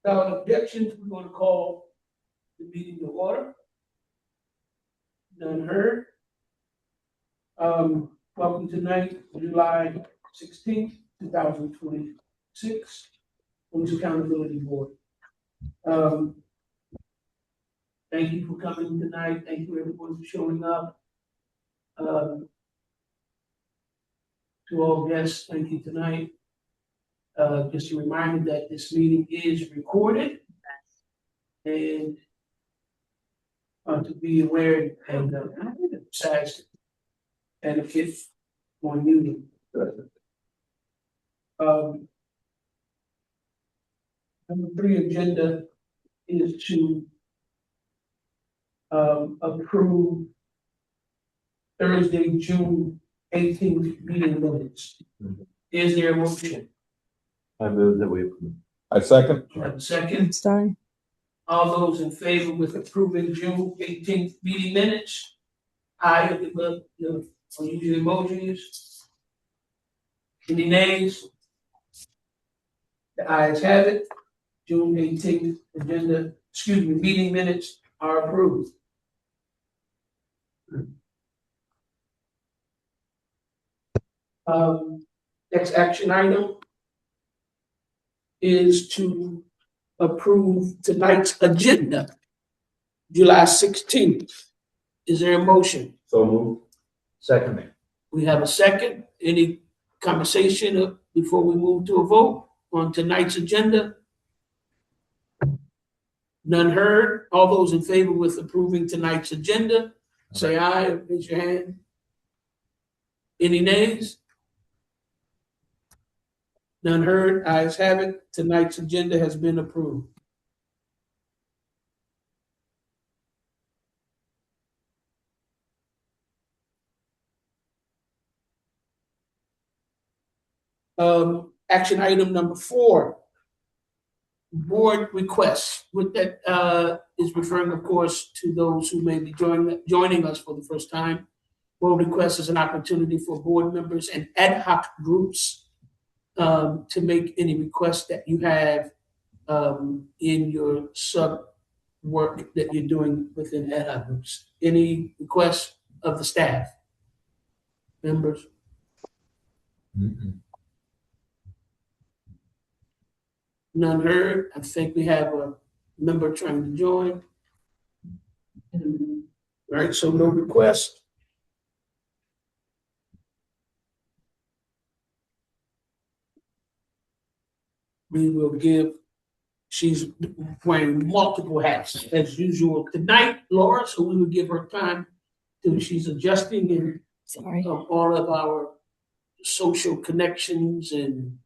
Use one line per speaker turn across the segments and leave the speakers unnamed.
Without objections, we're going to call the meeting to order. None heard. Welcome tonight, July 16th, 2026, Police Accountability Board. Thank you for coming tonight. Thank you everyone for showing up. To all guests, thank you tonight. Just a reminder that this meeting is recorded and to be aware and besides benefit on you. Number 3 agenda is to approve Thursday, June 18th meeting minutes. Is there a motion?
I move that we approve.
I second.
Do I have a second?
Sorry.
All those in favor with approving June 18th meeting minutes? Aye, the unusual emojis. Any nays? The ayes have it. June 18th meeting minutes are approved. Next action item is to approve tonight's agenda, July 16th. Is there a motion?
So move.
Second.
We have a second. Any conversation before we move to a vote on tonight's agenda? None heard. All those in favor with approving tonight's agenda, say aye or raise your hand. Any nays? None heard. Ayes have it. Tonight's agenda has been approved. Action item number 4, board requests. With that is referring, of course, to those who may be joining us for the first time. Board request is an opportunity for board members and ad hoc groups to make any requests that you have in your sub work that you're doing within ad hoc groups. Any requests of the staff members? None heard. I think we have a member trying to join. All right, so no request. We will give, she's wearing multiple hats as usual tonight, Laura, so we will give her time till she's adjusting in all of our social connections and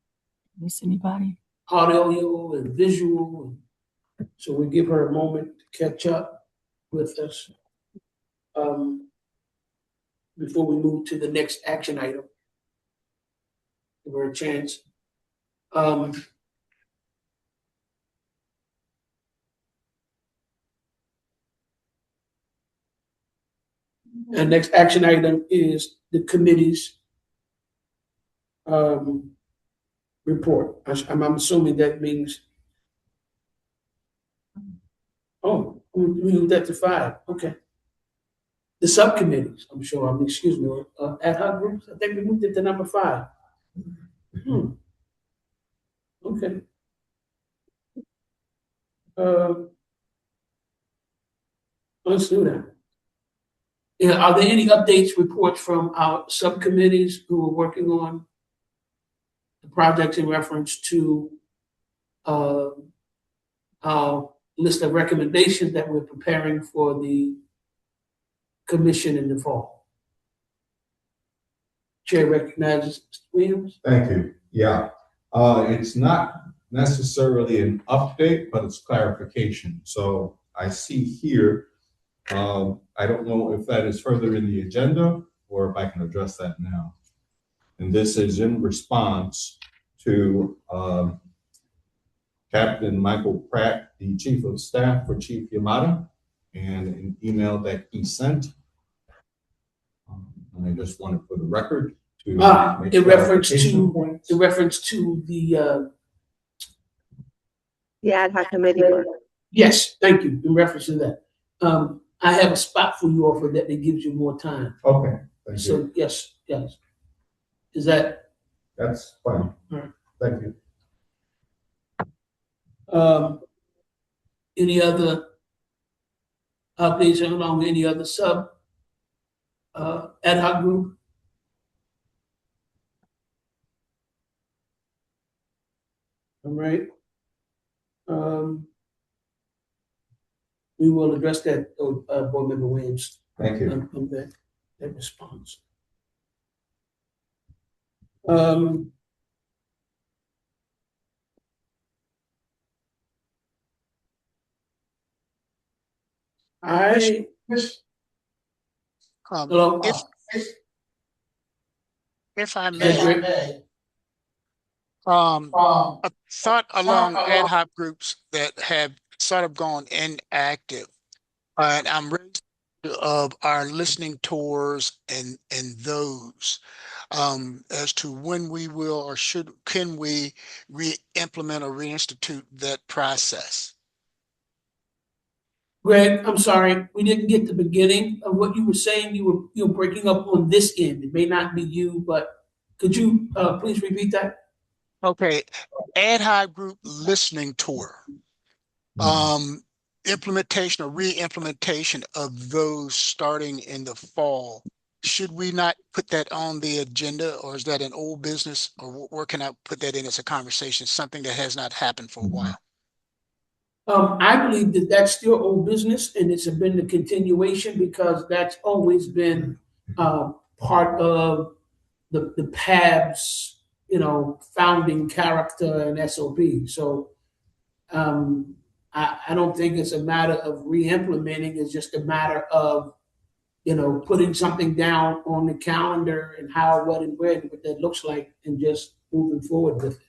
Miss anybody?
audio and visual. So we give her a moment to catch up with us before we move to the next action item. Give her a chance. And next action item is the committee's report. I'm assuming that means, oh, we moved that to 5. Okay. The subcommittees, I'm sure, excuse me, ad hoc groups, I think we moved it to number 5. Okay. Let's do that. Yeah, are there any updates, reports from our subcommittees who are working on the projects in reference to our list of recommendations that we're preparing for the commission in the fall? Chair recognizes Mr. Williams.
Thank you. Yeah, it's not necessarily an update, but it's clarification. So I see here, I don't know if that is further in the agenda or if I can address that now. And this is in response to Captain Michael Pratt, the Chief of Staff for Chief Yamada, and an email that he sent. And I just want to put a record to
in reference to the
The ad hoc committee for.
Yes, thank you, in reference to that. I have a spot for you all for that gives you more time.
Okay, thank you.
So, yes. Is that,
That's fine.
All right.
Thank you.
any other updates along with any other ad hoc group? All right. We will address that, Board Member Williams.
Thank you.
On that response. Hello?
If I
Yes,
may,
Rick?
a thought along ad hoc groups that have sort of gone inactive. And I'm raising of our listening tours and those as to when we will or can we re-implement or reinstitute that process.
Greg, I'm sorry, we didn't get the beginning of what you were saying. You were breaking up on this end. It may not be you, but could you please repeat that?
Okay, ad hoc group listening tour. Implementation or re-implementation of those starting in the fall. Should we not put that on the agenda, or is that an old business, or where can I put that in as a conversation, something that has not happened for a while?
I believe that that's still old business, and it's been the continuation because that's always been part of the PAB's, founding character and SOP. So I don't think it's a matter of re-implementing. It's just a matter of putting something down on the calendar and how, what, and when, what that looks like, and just moving forward with it.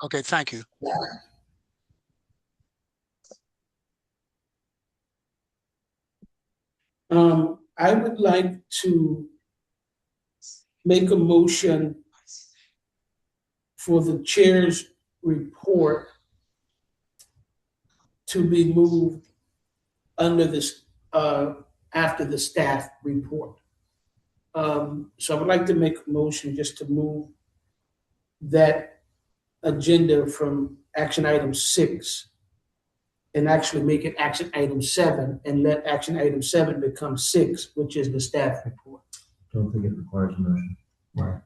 Okay, thank you.
I would like to make a motion for the chair's report to be moved under this, after the staff report. So I would like to make a motion just to move that agenda from action item 6 and actually make it action item 7 and let action item 7 become 6, which is the staff report.
Don't think it requires a motion.
Right.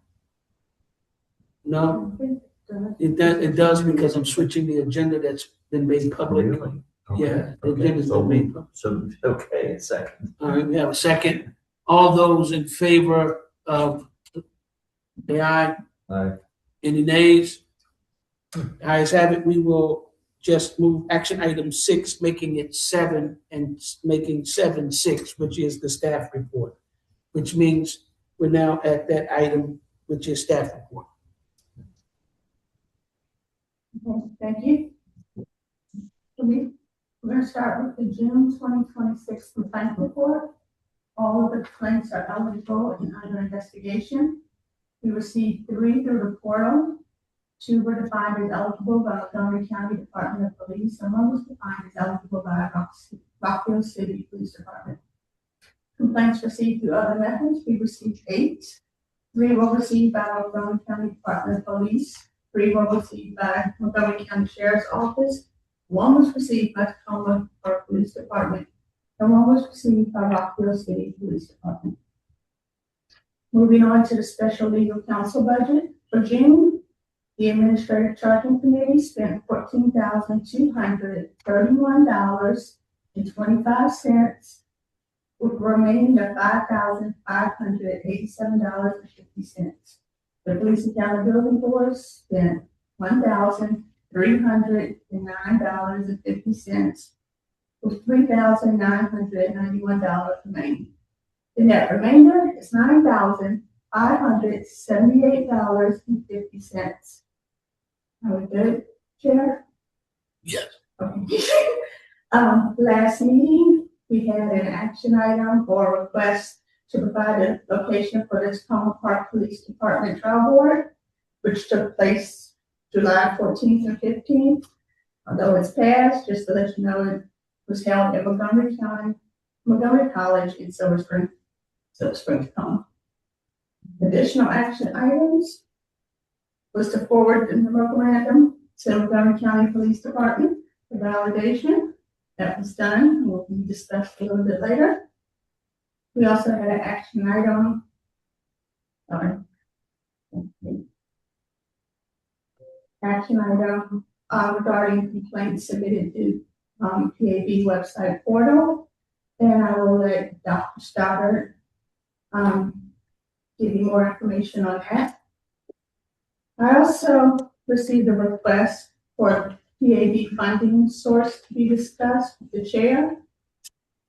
No, it does because I'm switching the agenda that's been made public.
Really?
Yeah, the
Okay.
agenda's been made public.
So, okay, a second.
All right, we have a second. All those in favor of, say aye.
Aye.
Any nays? Ayes have it. We will just move action item 6, making it 7 and making 7 6, which is the staff report, which means we're now at that item, which is staff report.
Okay, thank you. We're going to start with the June 2026 complaint report. All of the complaints are eligible and under investigation. We received 3 through the portal. 2 were defined as eligible by Montgomery County Department of Police, and 1 was defined as eligible by Rockville City Police Department. Complaints received through other methods, we received 8. 3 were received by Montgomery County Department of Police. 3 were received by Montgomery County Sheriff's Office. 1 was received by Tacoma Park Police Department, and 1 was received by Rockville City Police Department. Moving on to the special legal counsel budget for June, the administrative charging committee spent $14,231.25, with remaining of $5,587.50. The police accountability board spent $1,309.50, with $3,991 remaining. The net remainder is $9,578.50. Are we good, Chair?
Yes.
Okay. Last meeting, we had an action item or request to provide a location for this Tacoma Park Police Department trial board, which took place July 14th and 15th. Although it's passed, just to let you know, it was held at Montgomery College in Silver Spring, Tacoma. Additional action items was to forward the memorandum to Montgomery County Police Department for validation. That was done, will be discussed a little bit later. We also had an action item. Action item regarding complaints submitted to PAB website portal. And I will let Dr. Stoddard give you more information on that. I also received a request for PAB funding source to be discussed with the chair.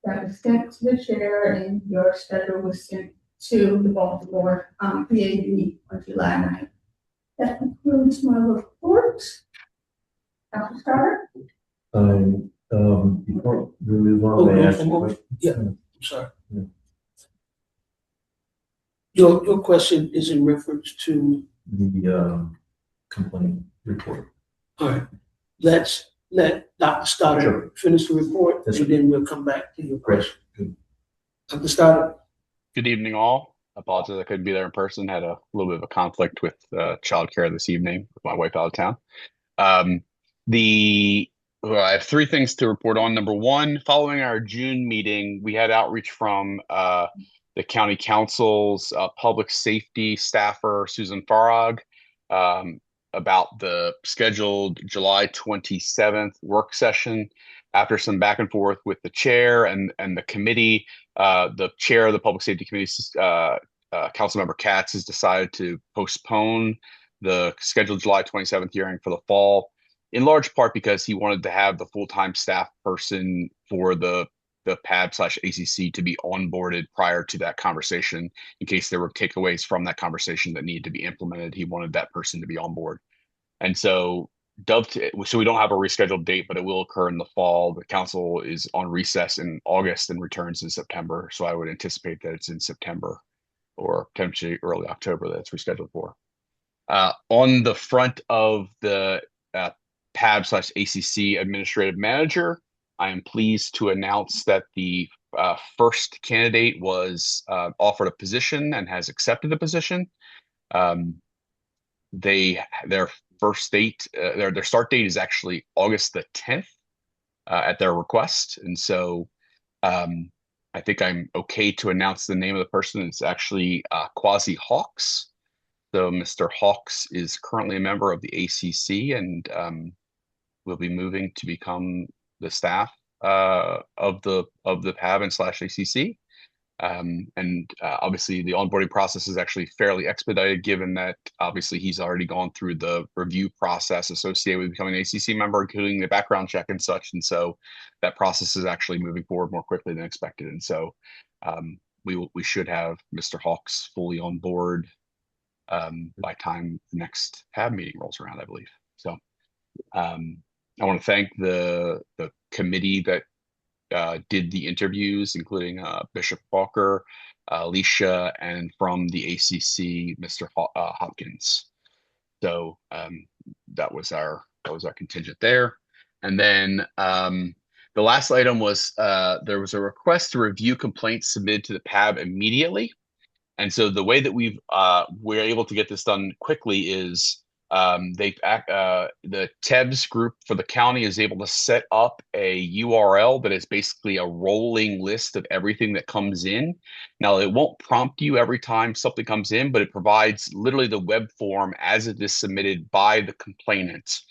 That was sent to the chair, and your schedule was sent to the Baltimore PAB on July 9th. That concludes my report. Dr. Stoddard?
Before we move on, may I ask a question?
Yeah, I'm sorry.
Yeah.
Your question is in reference to,
The complaint report.
all right, let's let Dr. Stoddard
Sure.
finish the report,
Yes,
and
sir.
then we'll come back to your
Great.
question.
Good.
Dr. Stoddard?
Good evening, all. Apologize I couldn't be there in person. Had a little bit of a conflict with childcare this evening with my wife out of town. I have three things to report on. Number one, following our June meeting, we had outreach from the county council's public safety staffer, Susan Farag, about the scheduled July 27th work session. After some back and forth with the chair and the committee, the chair of the Public Safety Committee, Councilmember Katz, has decided to postpone the scheduled July 27th hearing for the fall, in large part because he wanted to have the full-time staff person for the PAB/ACC to be onboarded prior to that conversation, in case there were takeaways from that conversation that needed to be implemented. He wanted that person to be on board. And so we don't have a rescheduled date, but it will occur in the fall. The council is on recess in August and returns in September. So I would anticipate that it's in September or potentially early October that it's rescheduled for. On the front of the PAB/ACC administrative manager, I am pleased to announce that the first candidate was offered a position and has accepted the position. Their first date, their start date is actually August the 10th at their request. And so I think I'm okay to announce the name of the person. It's actually Quasi Hawks. So Mr. Hawks is currently a member of the ACC and will be moving to become the staff of the PAB/ACC. Obviously the onboarding process is actually fairly expedited, given that obviously he's already gone through the review process associated with becoming an ACC member, including the background check and such. And so that process is actually moving forward more quickly than expected. And so we should have Mr. Hawks fully on board by time the next PAB meeting rolls around, I believe. So I want to thank the committee that did the interviews, including Bishop Walker, Alicia, and from the ACC, Mr. Hopkins. So that was our contingent there. And then the last item was there was a request to review complaints submitted to the PAB immediately. And so the way that we're able to get this done quickly is the TEBS group for the county is able to set up a URL that is basically a rolling list of everything that comes in. Now, it won't prompt you every time something comes in, but it provides literally the web form as it is submitted by the complainant.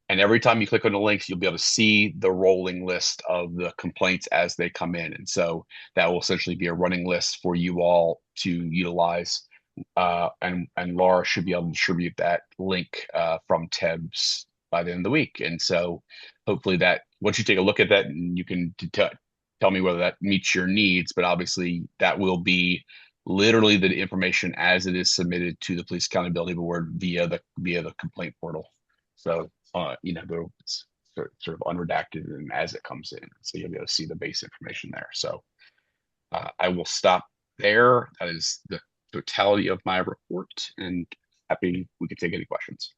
And every time you click on the links, you'll be able to see the rolling list of the complaints as they come in. And so that will essentially be a running list for you all to utilize. And Laura should be able to distribute that link from TEBS by the end of the week. And so hopefully that once you take a look at that, and you can tell me whether that meets your needs, but obviously that will be literally the information as it is submitted to the Police Accountability Board via the complaint portal. So it's sort of unredacted and as it comes in, so you'll be able to see the base information there. So I will stop there. That is the totality of my report, and happy we could take any questions.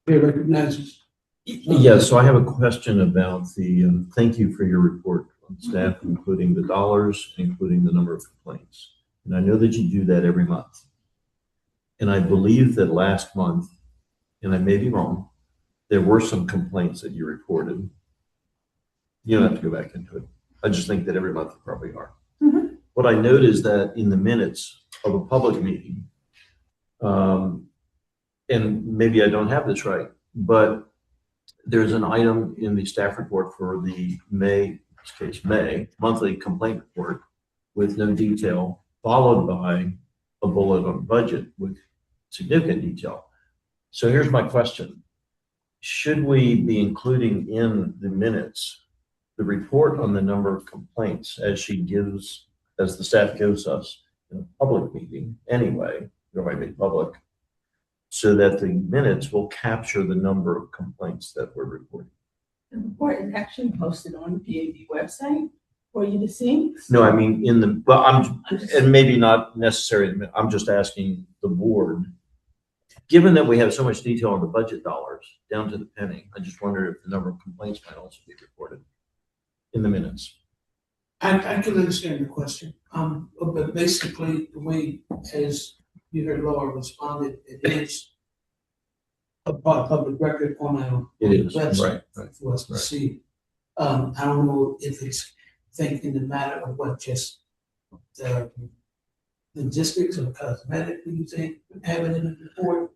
Chair recognizes.
Yeah, so I have a question about the, thank you for your report on staff, including the dollars, including the number of complaints. And I know that you do that every month. And I believe that last month, and I may be wrong, there were some complaints that you reported. You don't have to go back into it. I just think that every month there probably are.
Mhm.
What I note is that in the minutes of a public meeting, and maybe I don't have this right, but there's an item in the staff report for the May, in this case, May monthly complaint report with no detail, followed by a bullet on budget with significant detail. So here's my question. Should we be including in the minutes the report on the number of complaints as the staff gives us in a public meeting anyway, it might be public, so that the minutes will capture the number of complaints that were reported?
The report is actually posted on the PAB website for you to see.
No, I mean and maybe not necessarily, I'm just asking the board, given that we have so much detail on the budget dollars down to the penny, I just wonder if the number of complaints might also be reported in the minutes.
I can understand your question, but basically the way, as you heard Laura responded, it is a public record on our
It is,
website
right,
for us to
right.
see. I don't know if it's thinking the matter of what just the logistics or cosmetic, you think, have it in the report.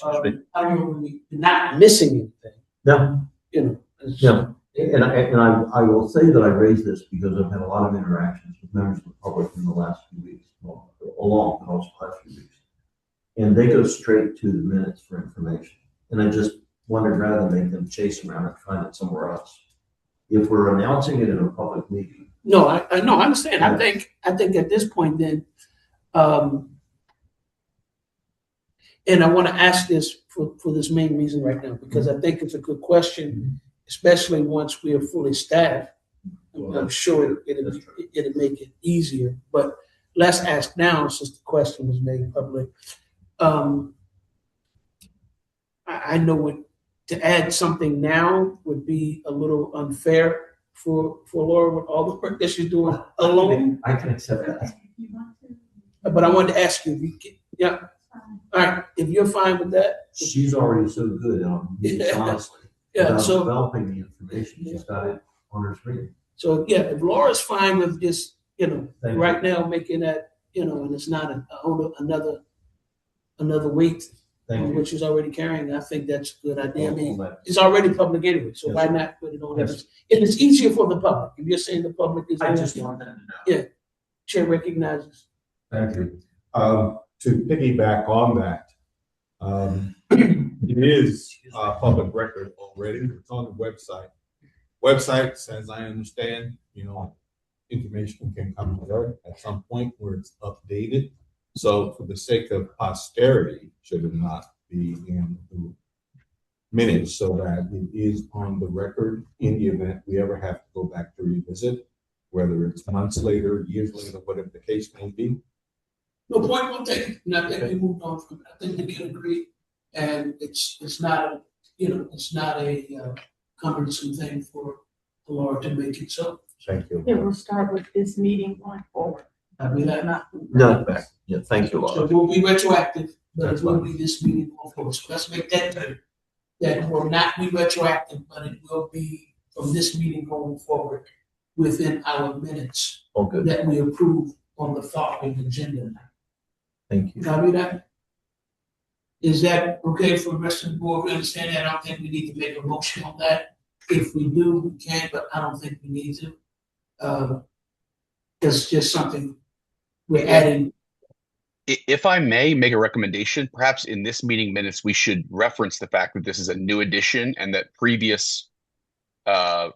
I don't know, we're not missing anything,
No,
you know. it's-
no. And I will say that I raised this because I've had a lot of interactions with members of the public in the last few weeks, well, along the last few weeks. And they go straight to the minutes for information. And I just wondered, rather than make them chase around and find it somewhere else, if we're announcing it in a public meeting.
No, I understand. I think at this point then, and I want to ask this for this main reason right now, because I think it's a good question, especially once we are fully staffed. I'm sure it'll make it easier, but let's ask now since the question was made public. I know to add something now would be a little unfair for Laura with all the work that she's doing alone.
I can accept that.
But I wanted to ask you if you can, yeah. All right, if you're fine with that.
She's already so good on meetings, honestly.
Yeah,
Without
so,
developing the information, she's got it on her screen.
so yeah, if Laura's fine with just,
Thank you.
right now making that, and it's not another weight
Thank you.
which is already carrying, I think that's a good idea. I mean,
All that.
it's already public anyway, so
Yes,
why
sir.
not put it on?
Yes.
If it's easier for the public, if you're saying the public is.
I just want them to know.
Chair recognizes.
Thank you. To piggyback on that, it is a public record already. It's on the website. Websites, as I understand, information can come there at some point where it's updated. So for the sake of posterity, should it not be in the minutes so that it is on the record in the event we ever have to go back to revisit, whether it's months later, years later, whatever the case may be.
No point well taken, and I think we moved on from it. I think we can agree, and it's not a cumbersome thing for Laura to make it so.
Thank you.
It will start with this meeting going forward.
I mean,
No, back. Yeah, thank you,
so
Laura.
it will be retroactive, but
That's
it will
fine.
be this meeting going forward. So let's make that clear. That it will not be retroactive, but it will be from this meeting going forward within our minutes
All good.
that we approve on the following agenda.
Thank you.
Copy that? Is that okay for the rest of the board? We understand that? I don't think we need to make a motion on that. If we do, we can, but I don't think we need to. It's just something we're adding.
If I may make a recommendation, perhaps in this meeting minutes, we should reference the fact that this is a new edition and that previous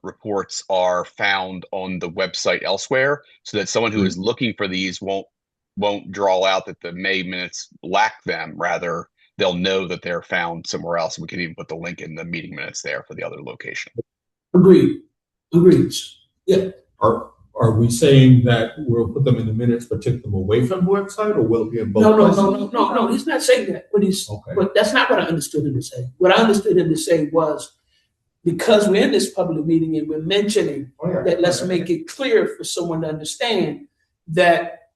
reports are found on the website elsewhere, so that someone who is looking for these won't draw out that the May minutes lack them. Rather, they'll know that they're found somewhere else. We can even put the link in the meeting minutes there for the other location.
Agreed. Yeah.
Are are we saying that we'll put them in the minutes but take them away from the website, or will it be in both places?
No, he's not saying that,
Okay.
but that's not what I understood him to say. What I understood him to say was, because we're in this public meeting and we're mentioning that, let's make it clear for someone to understand that,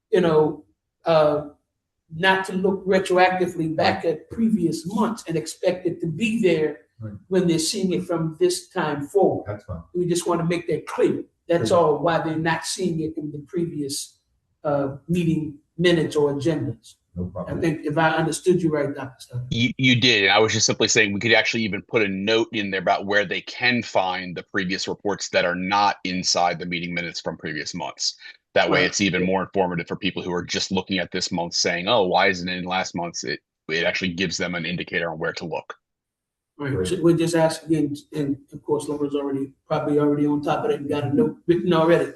not to look retroactively back at previous months and expect it to be there when they're seeing it from this time forward.
That's fine.
We just want to make that clear. That's all, why they're not seeing it in the previous meeting minutes or agendas.
No problem.
I think if I understood you right, Dr. Stein.
You did. And I was just simply saying we could actually even put a note in there about where they can find the previous reports that are not inside the meeting minutes from previous months. That way it's even more informative for people who are just looking at this month saying, oh, why isn't it in last month's? It actually gives them an indicator on where to look.
Right. So we're just asking, and of course, Laura's probably already on top of it and got a note written already.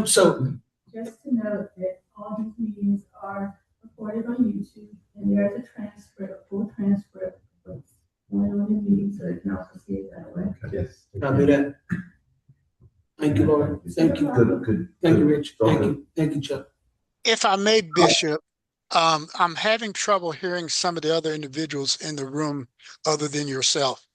So
Just to note that all these meetings are recorded on YouTube, and there's a transcript, full transcript of going on the meeting, so you can also see it that way.
Yes.
copy that. Thank you, Laura. Thank you.
Good.
Thank you, Rich.
Go
Thank
ahead.
you. Thank you, Chuck.
If I may, Bishop, I'm having trouble hearing some of the other individuals in the room other than yourself.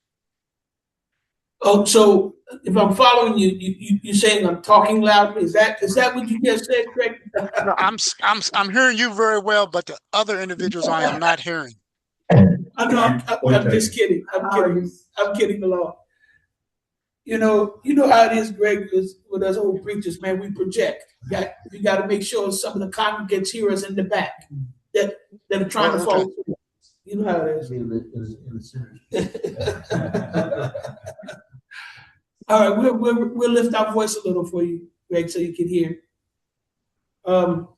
Oh, so if I'm following you, you're saying I'm talking loudly? Is that what you just said, Craig?
No, I'm hearing you very well, but the other individuals I am not hearing.
I'm just kidding. I'm kidding along. You know how it is, Greg, is with us old preachers, man, we project. You got to make sure some of the congregants hear us in the back that are trying to follow through. You know how it is. All right, we'll lift our voice a little for you, Greg, so you can hear. And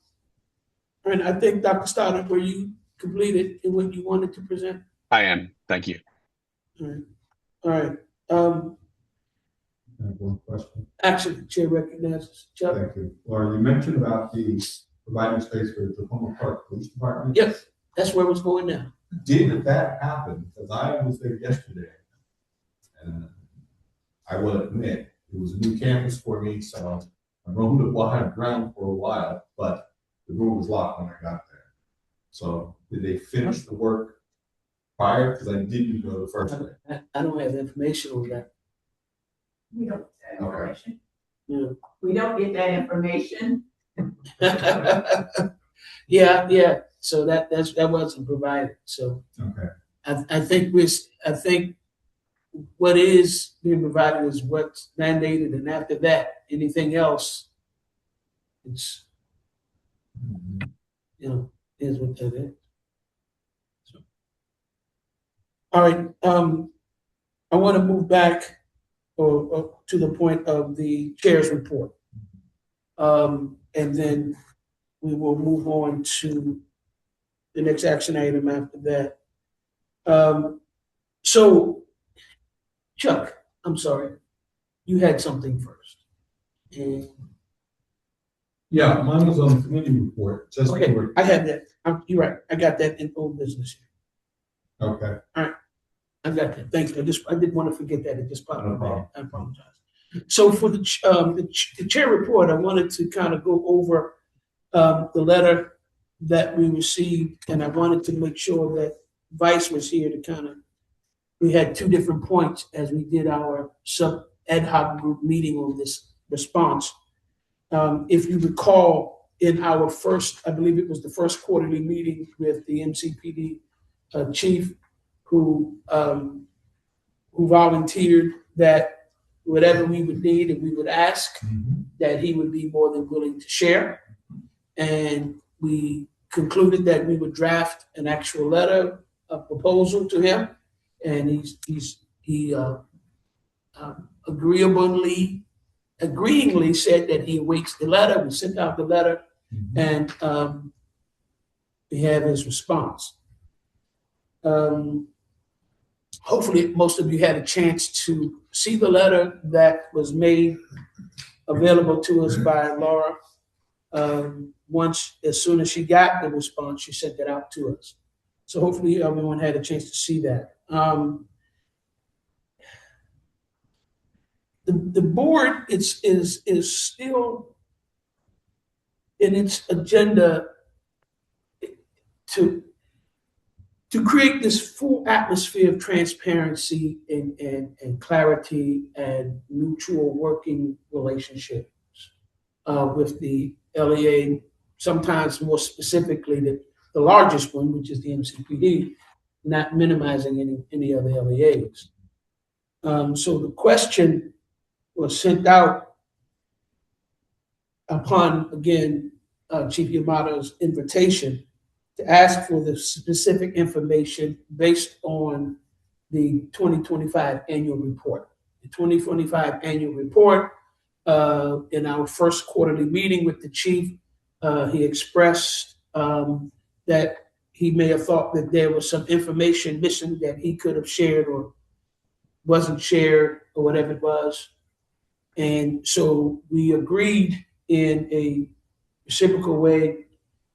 I think, Dr. Stoddard, were you completed in what you wanted to present?
I am. Thank you.
All right.
I have one question.
Actually, the chair recognizes Chuck.
Thank you. Laura, you mentioned about the providing space for the Tacoma Park Police Department.
Yes, that's where it's going now.
Did that happen? Because I was there yesterday, and I will admit it was a new campus for me, so I roamed the wild ground for a while, but the door was locked when I got there. So did they finish the work prior? Because I didn't go the first day.
I don't have information on that.
We don't get that information.
Yeah.
We don't get that information.
Yeah. So that wasn't provided. So
Okay.
I think what is being provided is what's mandated, and after that, anything else, it's is what that is. So, all right. I want to move back or to the point of the chair's report, and then we will move on to the next action item after that. So, Chuck, I'm sorry, you had something first. And
Yeah, mine was on the committee report. Just
okay,
for,
I had that. You're right. I got that in old business here.
okay.
I got that. Thank you. I didn't want to forget that. It just popped
No
up.
problem.
I apologize. So for the chair report, I wanted to kind of go over the letter that we received, and I wanted to make sure that Vice was here to kind of. We had two different points as we did our sub ad hoc group meeting on this response. If you recall, in our first, I believe it was the first quarterly meeting with the MCPD chief, who volunteered that whatever we would need and we would ask, that he would be more than willing to share. And we concluded that we would draft an actual letter, a proposal to him, and he agreeingly said that he awaits the letter. We sent out the letter, and we have his response. Hopefully, most of you had a chance to see the letter that was made available to us by Laura. As soon as she got the response, she sent it out to us. So hopefully everyone had a chance to see that. The board is still in its agenda to create this full atmosphere of transparency and clarity and mutual working relationships with the LEA, sometimes more specifically the largest one, which is the MCPD, not minimizing any other LEAs. So the question was sent out upon, again, Chief Yamato's invitation to ask for the specific information based on the 2025 annual report. The 2025 annual report, in our first quarterly meeting with the chief, he expressed that he may have thought that there was some information missing that he could have shared or wasn't shared or whatever it was. And so we agreed in a reciprocal way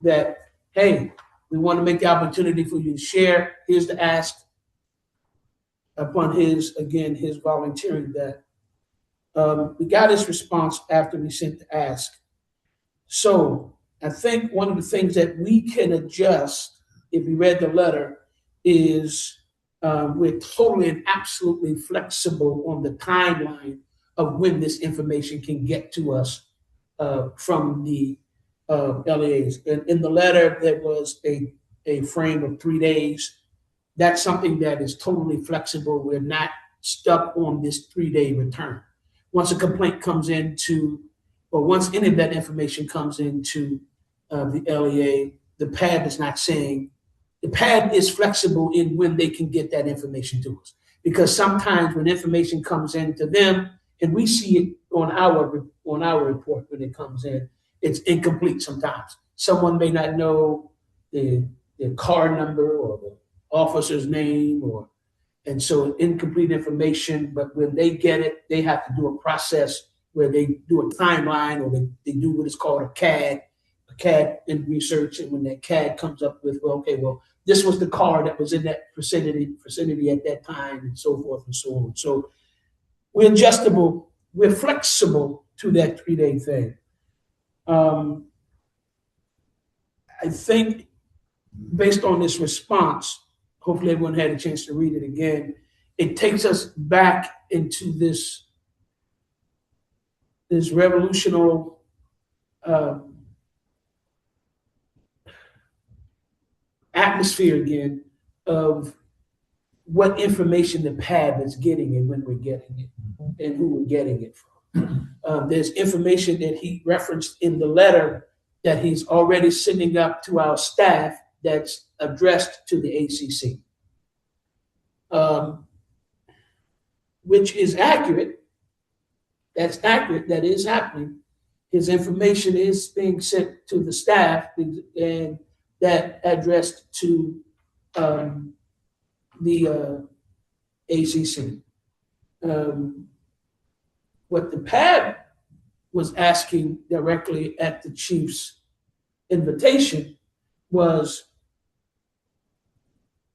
that, hey, we want to make the opportunity for you to share. Here's the ask upon his volunteering that. We got his response after we sent the ask. So I think one of the things that we can adjust, if you read the letter, is we're totally and absolutely flexible on the timeline of when this information can get to us from the LEAs. And in the letter, there was a frame of 3 days. That's something that is totally flexible. We're not stuck on this 3-day return. Once a complaint comes into, or once any of that information comes into the LEA, the PAB is not saying, the PAB is flexible in when they can get that information to us. Because sometimes when information comes into them, and we see it on our report when it comes in, it's incomplete sometimes. Someone may not know the car number or the officer's name, and so incomplete information, but when they get it, they have to do a process where they do a timeline, or they do what is called a CAD in research, and when that CAD comes up with, this was the car that was in that vicinity at that time, and so forth and so on. So we're adjustable, we're flexible to that 3-day thing. I think based on this response, hopefully everyone had a chance to read it again, it takes us back into this revolutionary atmosphere again of what information the PAB is getting and when we're getting it and who we're getting it from. There's information that he referenced in the letter that he's already sending up to our staff that's addressed to the ACC, which is accurate. That's accurate. That is happening. His information is being sent to the staff and that addressed to the ACC. What the PAB was asking directly at the chief's invitation was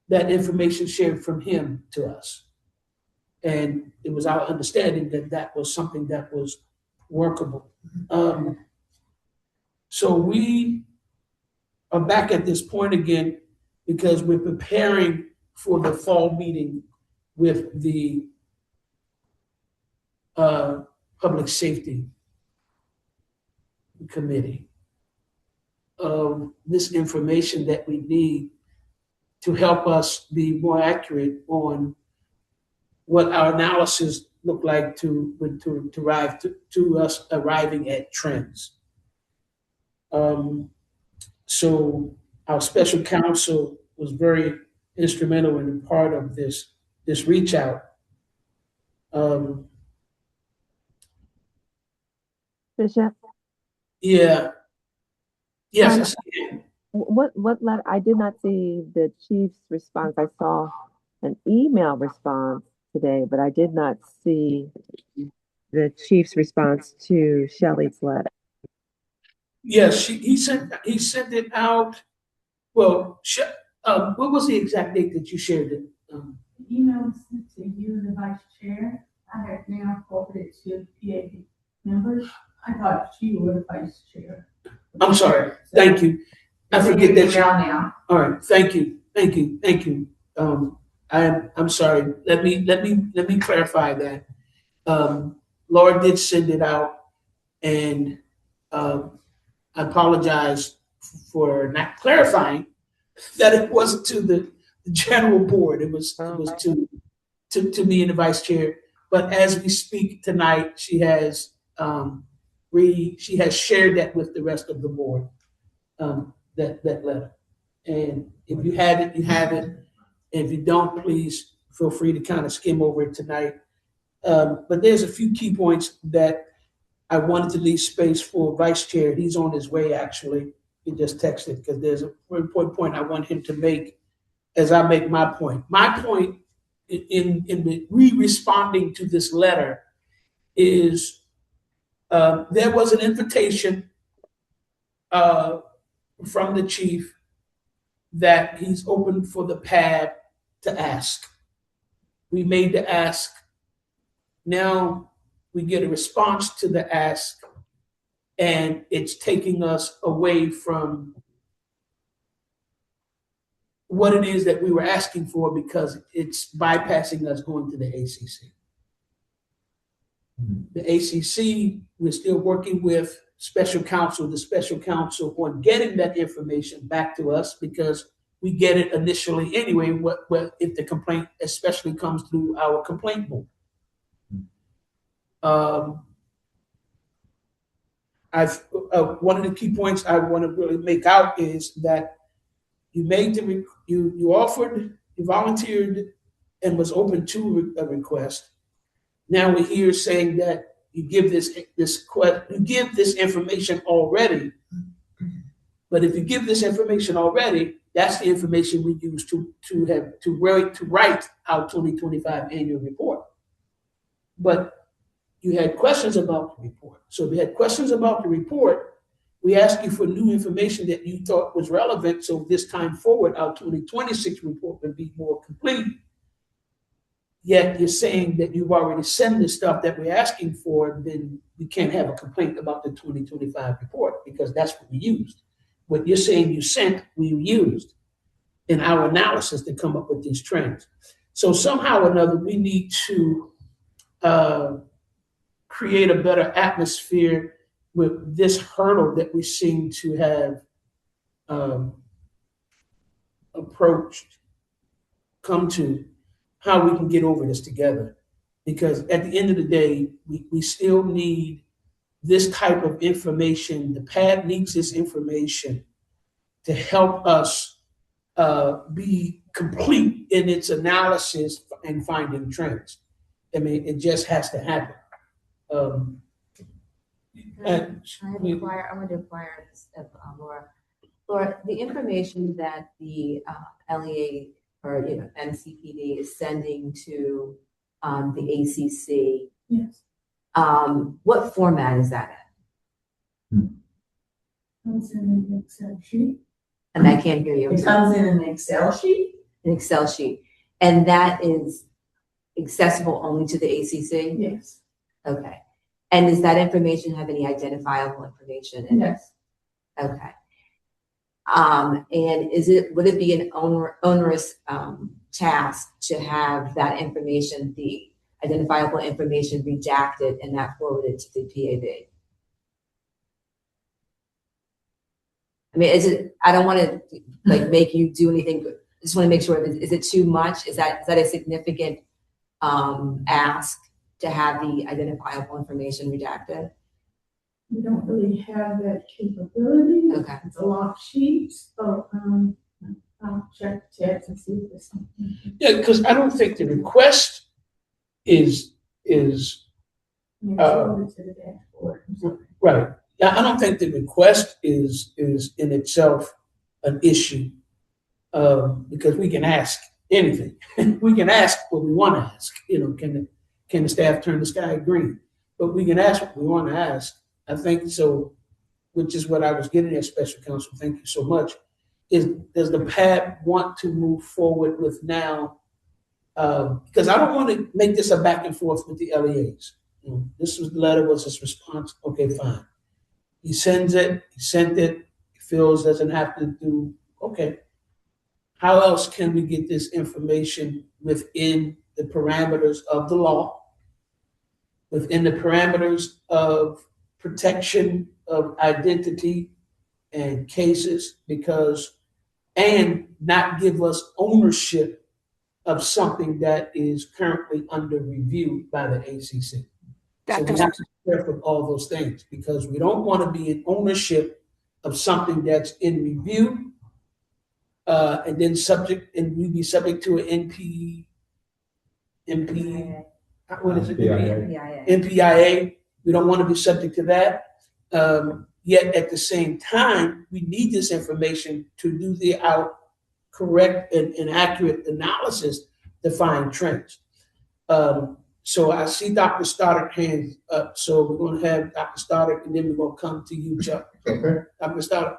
that information shared from him to us. And it was our understanding that that was something that was workable. So we are back at this point again because we're preparing for the fall meeting with the Public Safety Committee. This information that we need to help us be more accurate on what our analysis look like to arrive to us arriving at trends. So our special counsel was very instrumental in part of this reach out.
Bishop?
Yeah. Yes.
What letter? I did not see the chief's response. I saw an email response today, but I did not see the chief's response to Shelley's letter.
Yes, he sent it out. Well, what was the exact date that you shared it?
The email was sent to you, the vice chair. I have now forwarded it to PAB members. I thought you were the vice chair.
I'm sorry. Thank you. I forget that.
Now.
All right. Thank you. I'm sorry. Let me clarify that. Laura did send it out, and I apologize for not clarifying that it wasn't to the general board. It was to me and the vice chair. But as we speak tonight, she has shared that with the rest of the board, that letter. And if you have it, you have it. And if you don't, please feel free to kind of skim over it tonight. But there's a few key points that I wanted to leave space for vice chair. He's on his way, actually. He just texted because there's a very important point I want him to make as I make my point. My point in the responding to this letter is there was an invitation from the chief that he's open for the PAB to ask. We made the ask. Now we get a response to the ask, and it's taking us away from what it is that we were asking for because it's bypassing us going to the ACC. The ACC, we're still working with the special counsel on getting that information back to us because we get it initially anyway, if the complaint especially comes through our complaint board. One of the key points I want to really make out is that you volunteered and was open to a request. Now we're here saying that you give this information already. But if you give this information already, that's the information we use to write our 2025 annual report. But you had questions about the report. So if you had questions about the report, we asked you for new information that you thought was relevant. So this time forward, our 2026 report would be more complete. Yet you're saying that you've already sent the stuff that we're asking for, then we can't have a complaint about the 2025 report because that's what we used. What you're saying you sent, we used in our analysis to come up with these trends. So somehow or another, we need to create a better atmosphere with this hurdle that we seem to have come to how we can get over this together. Because at the end of the day, we still need this type of information. The PAB needs this information to help us be complete in its analysis and finding trends. I mean, it just has to happen.
I want to inquire this of Laura. Laura, the information that the LEA or NCPD is sending to the ACC.
Yes.
What format is that in?
Comes in an Excel sheet.
And I can't hear you.
It comes in an Excel sheet.
An Excel sheet, and that is accessible only to the ACC.
Yes.
Okay. And does that information have any identifiable information in it?
Yes.
Okay. And would it be an onerous task to have that information, the identifiable information, redacted and that forwarded to the PAB? I mean, I don't want to make you do anything, but I just want to make sure, is it too much? Is that a significant ask to have the identifiable information redacted?
We don't really have that capability.
Okay.
It's a lot of sheets, so I'll check tabs and see if there's something.
Yeah, because I don't think the request is
Maybe forward to the dashboard.
right. I don't think the request is in itself an issue because we can ask anything. We can ask what we want to ask. Can the staff turn the sky green? But we can ask what we want to ask. I think so, which is what I was getting at, special counsel. Thank you so much. Does the PAB want to move forward with now? Because I don't want to make this a back and forth with the LEAs. This letter was his response. Okay, fine. He sends it, he sent it, he feels doesn't have to do, okay. How else can we get this information within the parameters of the law, within the parameters of protection of identity and cases, and not give us ownership of something that is currently under review by the ACC. So we have to be careful of all those things because we don't want to be in ownership of something that's in review and then we be subject to an what is it? NPIA. We don't want to be subject to that. Yet at the same time, we need this information to do the correct and accurate analysis to find trends. So I see Dr. Stoddard hands up. So we're going to have Dr. Stoddard, and then we're going to come to you, Chuck.
Okay.
Dr. Stoddard.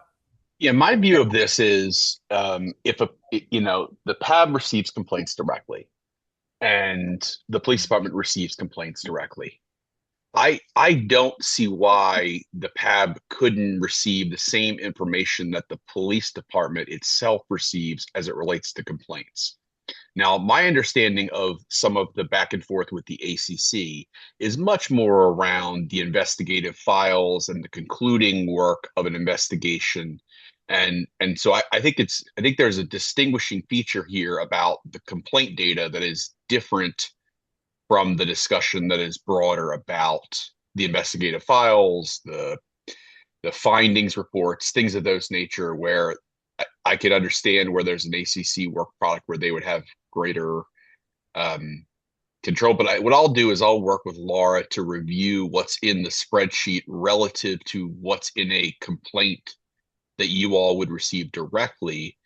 Yeah, my view of this is if the PAB receives complaints directly and the police department receives complaints directly, I don't see why the PAB couldn't receive the same information that the police department itself receives as it relates to complaints. Now, my understanding of some of the back and forth with the ACC is much more around the investigative files and the concluding work of an investigation. And so I think there's a distinguishing feature here about the complaint data that is different from the discussion that is broader about the investigative files, the findings reports, things of those nature, where I could understand where there's an ACC work product where they would have greater control. But what I'll do is I'll work with Laura to review what's in the spreadsheet relative to what's in a complaint that you all would receive directly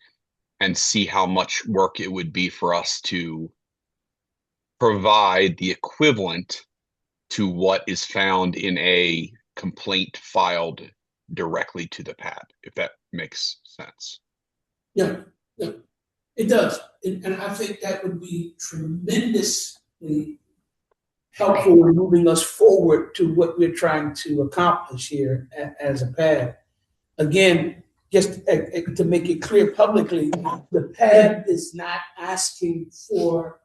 and see how much work it would be for us to provide the equivalent to what is found in a complaint filed directly to the PAB, if that makes sense.
Yeah, it does. And I think that would be tremendously helpful in moving us forward to what we're trying to accomplish here as a PAB. Again, just to make it clear publicly, the PAB is not asking for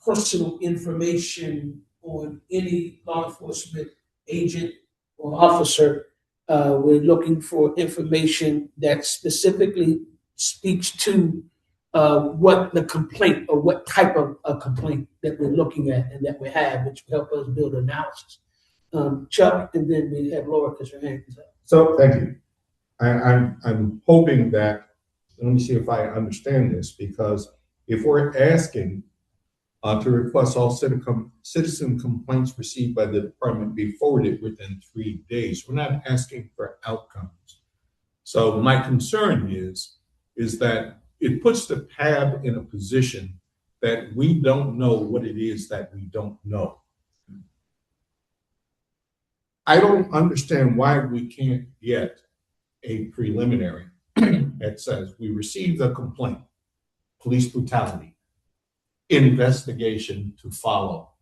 personal information on any law enforcement agent or officer. We're looking for information that specifically speaks to what the complaint or what type of a complaint that we're looking at and that we have, which will help us build analysis. Chuck, and then we have Laura because her hand is up.
So thank you. I'm hoping that, let me see if I understand this, because if we're asking to request all citizen complaints received by the department be forwarded within 3 days, we're not asking for outcomes. So my concern is that it puts the PAB in a position that we don't know what it is that we don't know. I don't understand why we can't get a preliminary that says we received a complaint, police brutality, investigation to follow.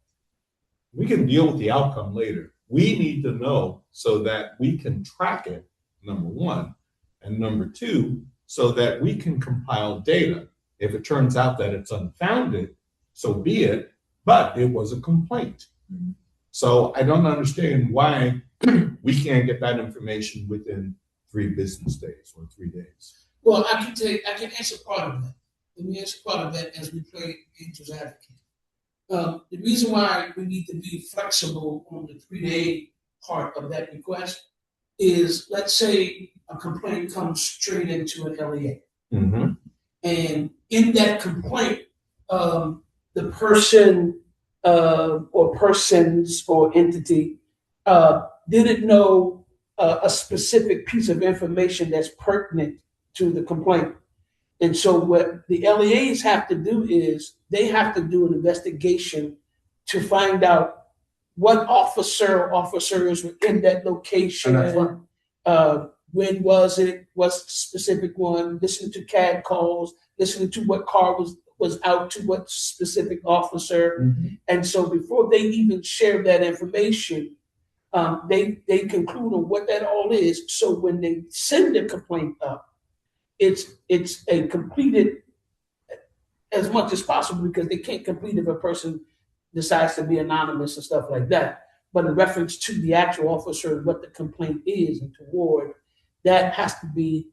We can deal with the outcome later. We need to know so that we can track it, number one, and number two, so that we can compile data. If it turns out that it's unfounded, so be it, but it was a complaint. Mm-hmm. So I don't understand why we can't get that information within 3 business days or 3 days.
Well, I can answer part of that. Let me answer part of that as we play Angel's Advocate. The reason why we need to be flexible on the 3-day part of that request is, let's say a complaint comes straight into an LEA. Mm-hmm. And in that complaint, the person or persons or entity didn't know a specific piece of information that's pertinent to the complaint. And so what the LEAs have to do is they have to do an investigation to find out what officer or officers were in that location. When was it? What's the specific one? Listen to CAD calls, listening to what car was out to what specific officer. Mm-hmm. And so before they even share that information, they conclude on what that all is. So when they send the complaint up, it's a completed as much as possible, because they can't complete if a person decides to be anonymous and stuff like that. But in reference to the actual officer, what the complaint is and toward, that has to be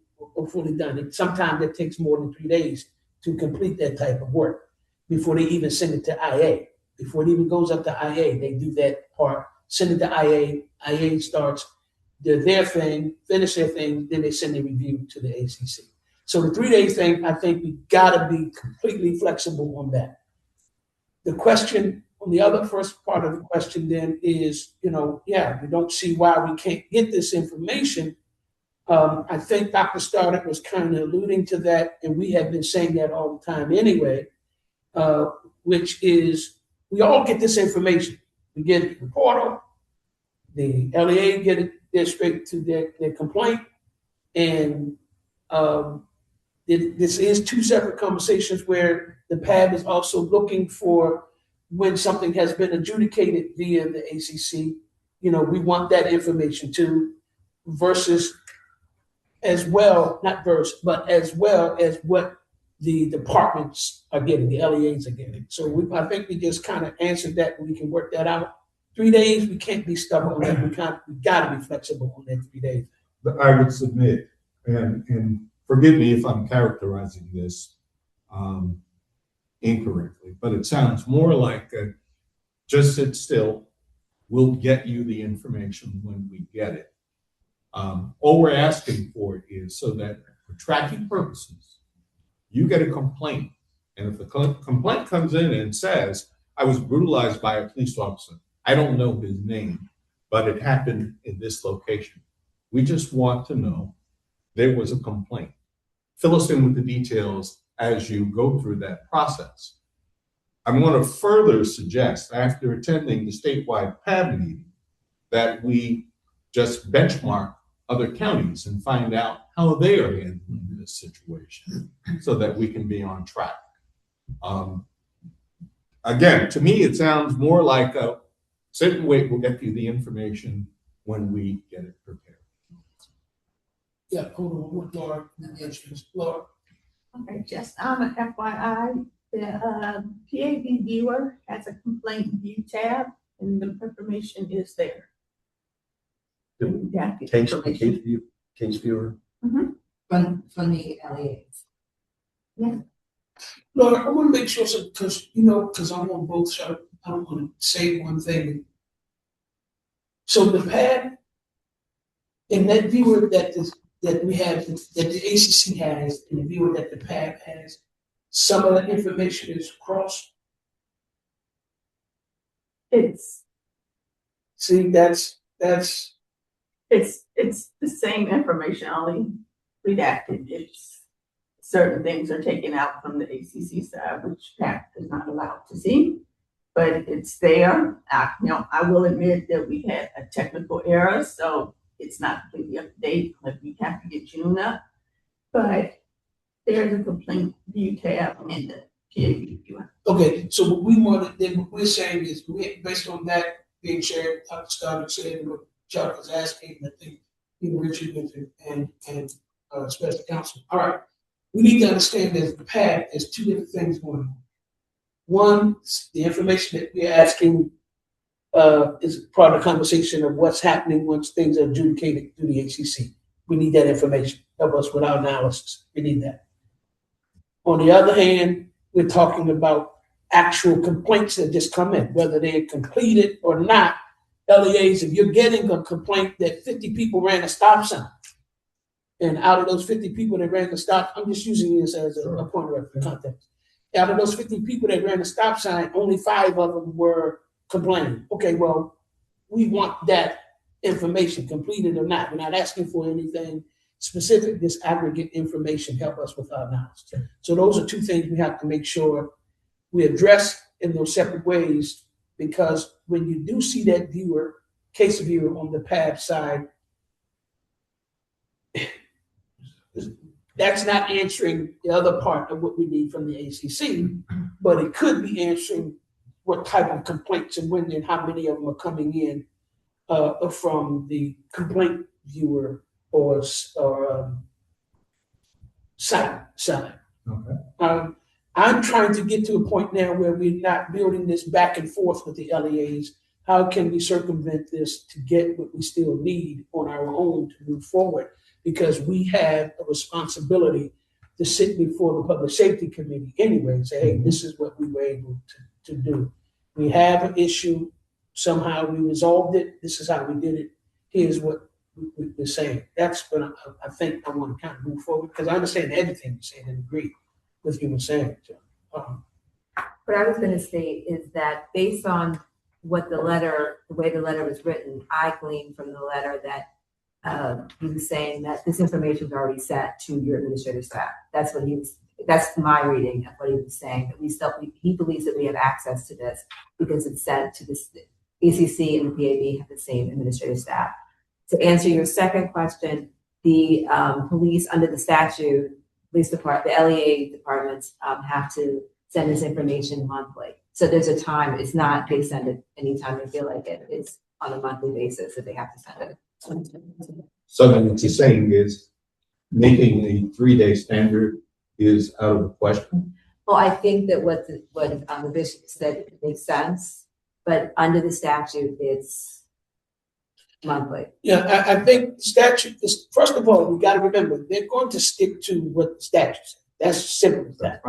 fully done. And sometimes it takes more than 3 days to complete that type of work before they even send it to IA. Before it even goes up to IA, they do that part, send it to IA. IA starts their thing, finish their thing, then they send a review to the ACC. So the 3 days thing, I think we gotta be completely flexible on that. The question on the other first part of the question then is, we don't see why we can't get this information. I think Dr. Stoddard was kind of alluding to that, and we have been saying that all the time anyway, which is we all get this information. We get it from the portal, the LEA get it there straight to their complaint, and this is two separate conversations where the PAB is also looking for when something has been adjudicated via the ACC. We want that information too, versus as well, not verse, but as well as what the departments are getting, the LEAs are getting. So I think we just kind of answered that. We can work that out. 3 days, we can't be stubborn on that. We got to be flexible on that 3 days.
But I would submit, and forgive me if I'm characterizing this incorrectly, but it sounds more like just sit still. We'll get you the information when we get it. All we're asking for is so that for tracking purposes, you get a complaint. And if the complaint comes in and says, I was brutalized by a police officer, I don't know his name, but it happened in this location. We just want to know there was a complaint. Fill us in with the details as you go through that process. I'm going to further suggest, after attending the statewide PAB meeting, that we just benchmark other counties and find out how they are handling this situation so that we can be on track. Again, to me, it sounds more like a sit and wait, we'll get you the information when we get it prepared.
Yeah, hold on, what Laura? Laura.
Okay, just an FYI, the PAB viewer has a complaint view tab, and the information is there.
Case viewer.
From the LEAs.
Yeah.
Laura, I want to make sure, because I'm on both sides, I don't want to say one thing. So the PAB and that viewer that we have, that the ACC has, and the viewer that the PAB has, some of the information is crossed. See, that's
It's the same information, only redacted. It's certain things are taken out from the ACC side, which PAC is not allowed to see, but it's there. I will admit that we had a technical error, so it's not completely up to date. Like we have to get June up, but there's a complaint view tab in the PAB viewer.
okay. So what we're saying is, based on that being shared, Dr. Stoddard said, what Chuck was asking, I think Richard and special counsel. All right, we need to understand that the PAB has two different things going on. One, the information that we're asking is part of the conversation of what's happening once things are adjudicated through the ACC. We need that information. Help us with our analysis. We need that. On the other hand, we're talking about actual complaints that just come in, whether they're completed or not. LEAs, if you're getting a complaint that 50 people ran a stop sign, and out of those 50 people that ran the stop, I'm just using this as a point of context. Out of those 50 people that ran the stop sign, only 5 of them were complaining. Okay, well, we want that information, completed or not. We're not asking for anything specific. This aggregate information help us with our analysis. So those are two things we have to make sure we address in those separate ways, because when you do see that case viewer on the PAB side, that's not answering the other part of what we need from the ACC, but it could be answering what type of complaints and when and how many of them are coming in from the complaint viewer or side.
Okay.
I'm trying to get to a point now where we're not building this back and forth with the LEAs. How can we circumvent this to get what we still need on our own to move forward? Because we have a responsibility to sit before the Public Safety Committee anyway and say, hey, this is what we were able to do. We have an issue. Somehow we resolved it. This is how we did it. Here's what we're saying. That's what I think I want to kind of move forward, because I understand everything you're saying and agree with you were saying.
What I was going to say is that based on what the way the letter was written, I gleaned from the letter that he was saying that this information was already sent to your administrative staff. That's my reading of what he was saying, that he believes that we have access to this because it's sent to this ACC and the PAB have the same administrative staff. To answer your second question, the police under the statute, police department, the LEA departments have to send this information monthly. So there's a time, it's not they send it anytime they feel like it. It's on a monthly basis that they have to send it.
So then what you're saying is making the 3-day standard is out of the question?
Well, I think that what the bishop said makes sense, but under the statute, it's monthly.
Yeah, I think statute is, first of all, we got to remember, they're going to stick to what the statute says. That's simple as that.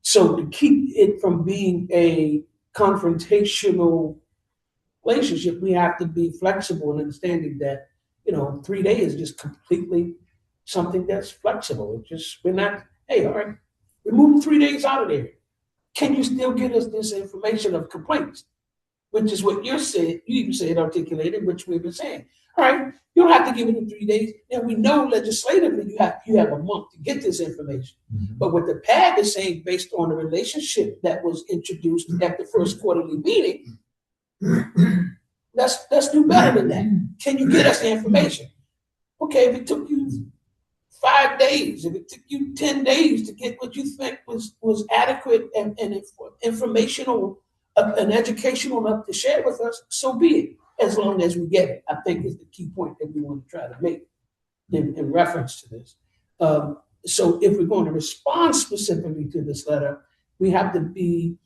So to keep it from being a confrontational relationship, we have to be flexible in understanding that, 3 days is just completely something that's flexible. It's just, we're not, hey, all right, remove 3 days out of there. Can you still get us this information of complaints? Which is what you're saying, you even said articulated, which we've been saying. All right, you don't have to give it in 3 days. And we know legislatively you have a month to get this information. But what the PAB is saying, based on the relationship that was introduced at the first quarterly meeting, let's do better than that. Can you get us the information? Okay, if it took you 5 days, if it took you 10 days to get what you think was adequate and informational and educational enough to share with us, so be it, as long as we get it. I think is the key point that we want to try to make in reference to this. So if we're going to respond specifically to this letter, we have to be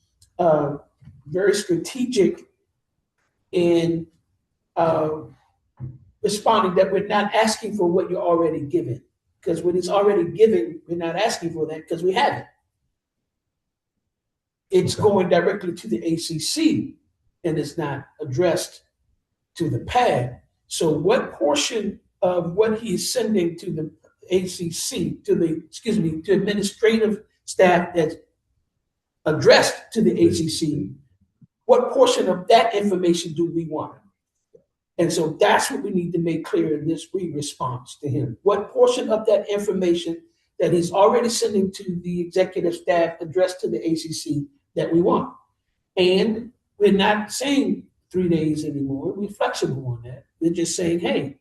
very strategic in responding that we're not asking for what you're already given. Because when it's already given, we're not asking for that because we have it. It's going directly to the ACC and it's not addressed to the PAB. So what portion of what he's sending to the ACC, to administrative staff that's addressed to the ACC, what portion of that information do we want? And so that's what we need to make clear in this response to him. What portion of that information that he's already sending to the executive staff addressed to the ACC that we want? And we're not saying 3 days anymore. We're flexible on that. We're just saying, hey,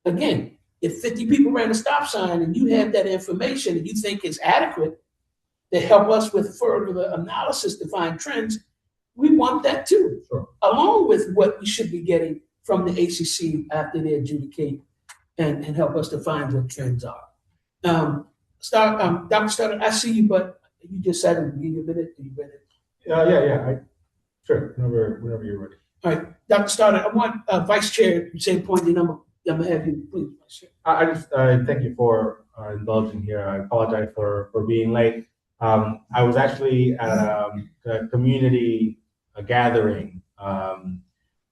again, if 50 people ran a stop sign and you have that information and you think it's adequate to help us with further analysis to find trends, we want that too, along with what we should be getting from the ACC after they adjudicate and help us to find what trends are. Dr. Stoddard, I see you, but you just said it. Give you a minute. Are you ready?
Sure. Whenever you're ready.
All right, Dr. Stoddard, I want Vice Chair, same point, and I'm gonna have you, please, Vice Chair.
I just thank you for indulging here. I apologize for being late. I was actually at a community gathering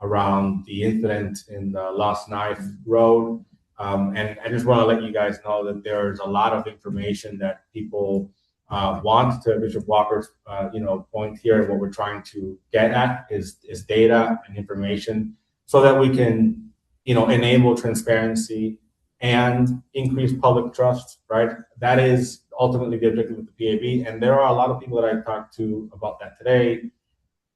around the incident in the Lost Knife Road. And I just want to let you guys know that there's a lot of information that people want. To Bishop Walker's point here, and what we're trying to get at is data and information so that we can enable transparency and increase public trust, right? That is ultimately the objective of the PAB. And there are a lot of people that I talked to about that today,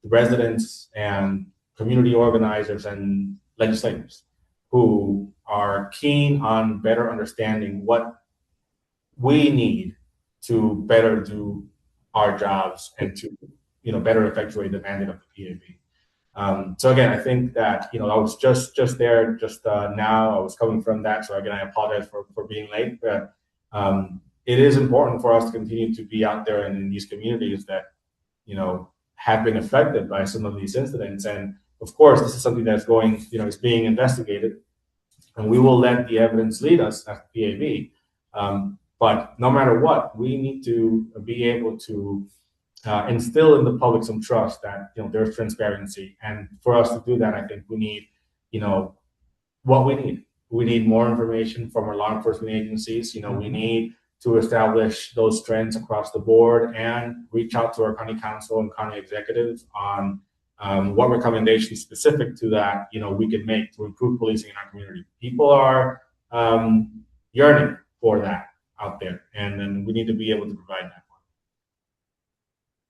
residents and community organizers and legislators who are keen on better understanding what we need to better do our jobs and to better effectuate the mandate of the PAB. So again, I think that, I was just there now. I was coming from that. So again, I apologize for being late, but it is important for us to continue to be out there and in these communities that, have been affected by some of these incidents. And of course, this is something that's going, is being investigated, and we will let the evidence lead us as PAB. But no matter what, we need to be able to instill in the public some trust that there's transparency. And for us to do that, I think we need, what we need. We need more information from our law enforcement agencies. We need to establish those trends across the board and reach out to our county council and county executives on what recommendations specific to that we can make to improve policing in our community. People are yearning for that out there, and then we need to be able to provide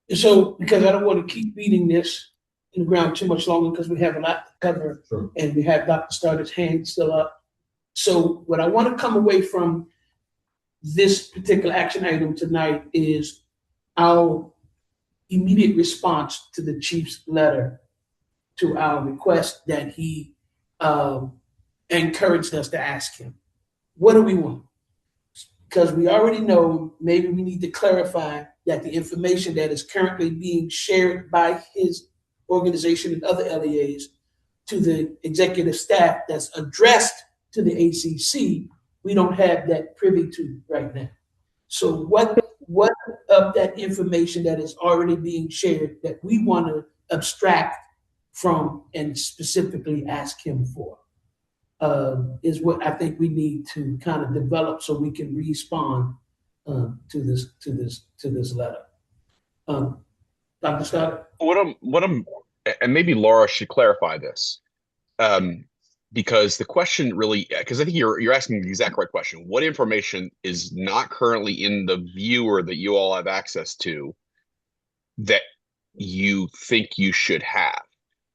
that.
So, because I don't want to keep beating this in the ground too much longer, because we have a lot to cover,
Sure.
and we have Dr. Starter's hand still up. So what I want to come away from this particular action item tonight is our immediate response to the chief's letter, to our request that he encouraged us to ask him. What do we want? Because we already know, maybe we need to clarify that the information that is currently being shared by his organization and other LEAs to the executive staff that's addressed to the ACC, we don't have that privy to right now. So what of that information that is already being shared that we want to abstract from and specifically ask him for is what I think we need to kind of develop so we can respond to this letter. Dr. Scott?
And maybe Laura should clarify this. Because the question really, because I think you're asking the exact right question. What information is not currently in the viewer that you all have access to that you think you should have?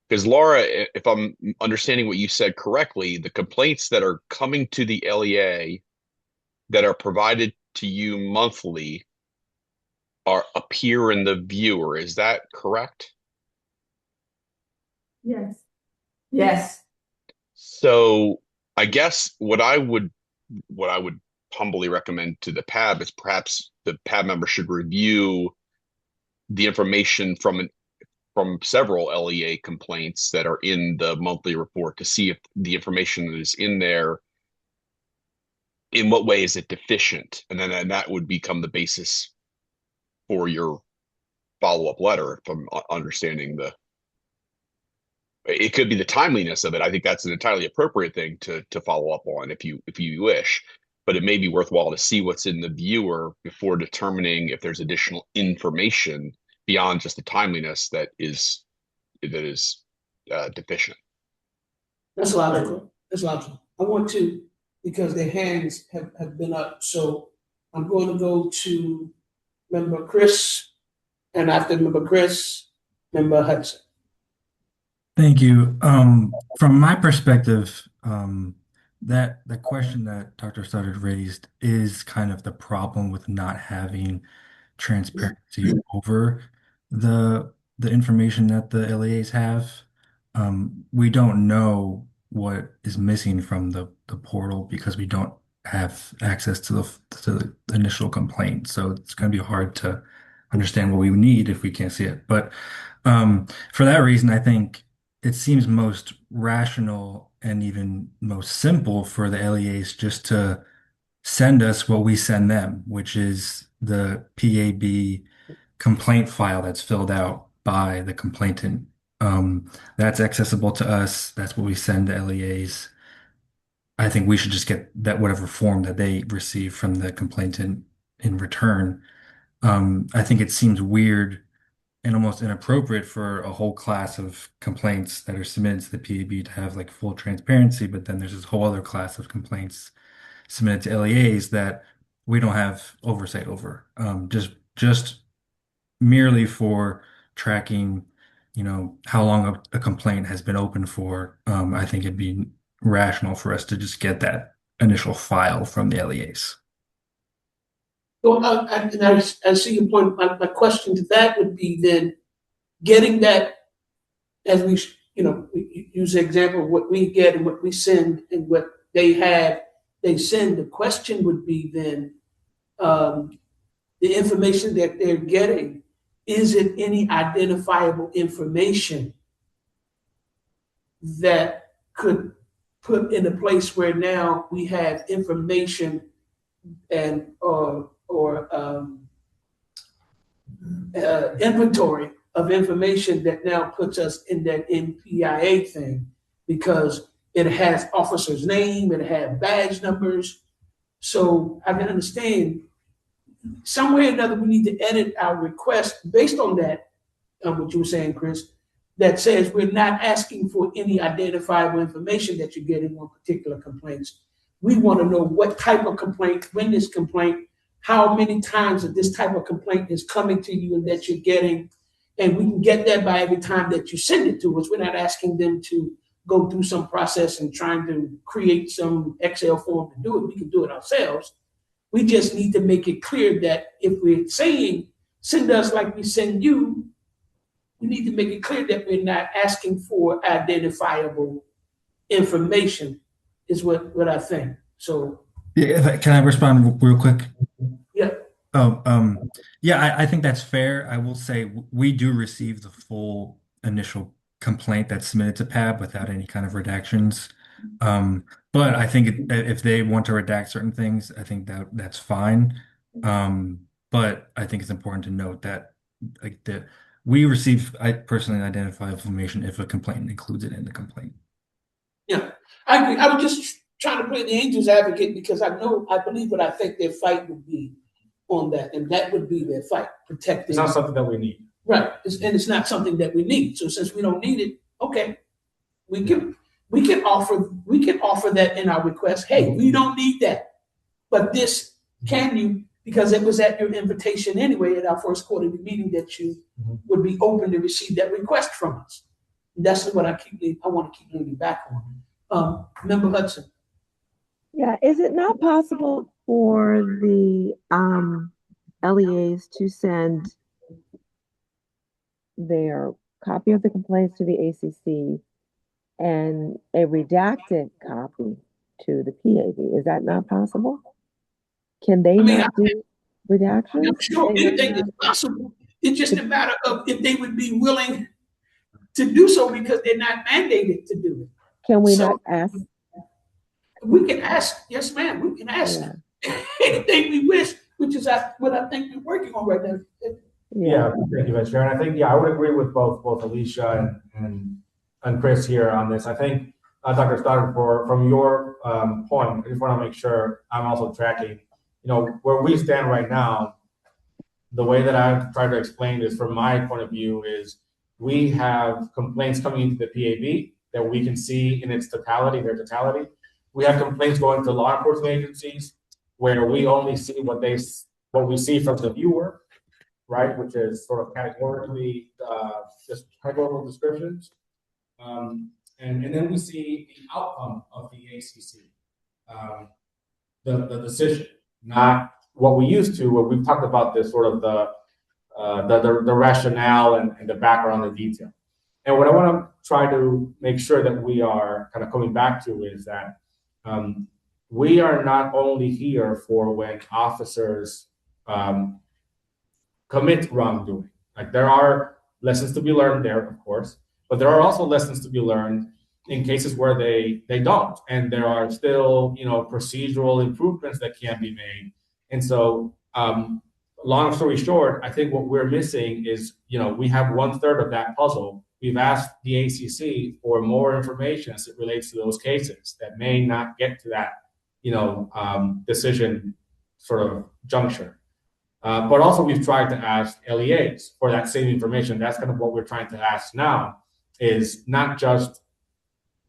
Because Laura, if I'm understanding what you said correctly, the complaints that are coming to the LEA that are provided to you monthly appear in the viewer. Is that correct?
Yes.
Yes.
So I guess what I would humbly recommend to the PAB is perhaps the PAB member should review the information from several LEA complaints that are in the monthly report to see if the information that is in there, in what way is it deficient, and then that would become the basis for your follow-up letter. If I'm understanding it could be the timeliness of it. I think that's an entirely appropriate thing to follow up on if you wish, but it may be worthwhile to see what's in the viewer before determining if there's additional information beyond just the timeliness that is deficient.
That's logical. That's logical. I want to, because their hands have been up, so I'm going to go to Member Chris, and after Member Chris, Member Hudson.
Thank you. From my perspective, that the question that Dr. Sutter raised is kind of the problem with not having transparency over the information that the LEAs have. We don't know what is missing from the portal because we don't have access to the initial complaint. So it's going to be hard to understand what we need if we can't see it. But for that reason, I think it seems most rational and even most simple for the LEAs just to send us what we send them, which is the PAB complaint file that's filled out by the complainant. That's accessible to us. That's what we send to LEAs. I think we should just get that whatever form that they receive from the complainant in return. I think it seems weird and almost inappropriate for a whole class of complaints that are submitted to the PAB to have like full transparency, but then there's this whole other class of complaints submitted to LEAs that we don't have oversight over. Just merely for tracking, how long a complaint has been open for. I think it'd be rational for us to just get that initial file from the LEAs.
Well, I see your point. My question to that would be then getting that as we, we use the example of what we get and what we send and what they send, the question would be then, the information that they're getting, is it any identifiable information that could put in a place where now we have information and inventory of information that now puts us in that NPIA thing, because it has officer's name, it has badge numbers. So I can understand some way or another we need to edit our request based on that, what you were saying, Chris, that says we're not asking for any identifiable information that you're getting on particular complaints. We want to know what type of complaint, when this complaint, how many times that this type of complaint is coming to you and that you're getting, and we can get that by every time that you send it to us. We're not asking them to go through some process and trying to create some Excel form to do it. We can do it ourselves. We just need to make it clear that if we're saying send us like we send you, we need to make it clear that we're not asking for identifiable information, is what I think. So
Yeah, can I respond real quick?
yeah.
Yeah, I think that's fair. I will say we do receive the full initial complaint that's submitted to PAB without any kind of redactions. But I think if they want to redact certain things, I think that's fine. But I think it's important to note that we receive, I personally identify information if a complaint includes it in the complaint.
Yeah, I agree. I was just trying to play the angel's advocate because I believe what I think their fight would be on that, and that would be their fight, protecting.
It's not something that we need.
Right, and it's not something that we need. So since we don't need it, okay, we can offer that in our request. Hey, we don't need that, but this can you, because it was at your invitation anyway at our first quarterly meeting that you would be open to receive that request from us. That's what I want to keep leaning back on. Member Hudson.
Yeah, is it not possible for the LEAs to send their copy of the complaints to the ACC and a redacted copy to the PAB? Is that not possible? Can they not do redactions?
I'm sure anything is possible. It's just a matter of if they would be willing to do so, because they're not mandated to do it.
Can we not ask?
We can ask, yes, ma'am. We can ask anything we wish, which is what I think we're working on right now.
Yeah, thank you, Vice Chair. And I think, I would agree with both Alicia and Chris here on this. I think, Dr. Stoddard, from your point, I just want to make sure I'm also tracking, where we stand right now. The way that I've tried to explain this from my point of view is we have complaints coming into the PAB that we can see in its totality, their totality. We have complaints going to law enforcement agencies where we only see what we see from the viewer, right, which is sort of categorically just categorical descriptions. And then we see the outcome of the ACC, the decision, not what we used to, where we've talked about this sort of the rationale and the background, the detail. And what I want to try to make sure that we are kind of coming back to is that we are not only here for when officers commit wrongdoing. Like, there are lessons to be learned there, of course, but there are also lessons to be learned in cases where they don't, and there are still procedural improvements that can be made. And so, long story short, I think what we're missing is we have 1/3 of that puzzle. We've asked the ACC for more information as it relates to those cases that may not get to that decision sort of juncture. But also we've tried to ask LEAs for that same information. That's kind of what we're trying to ask now, is not just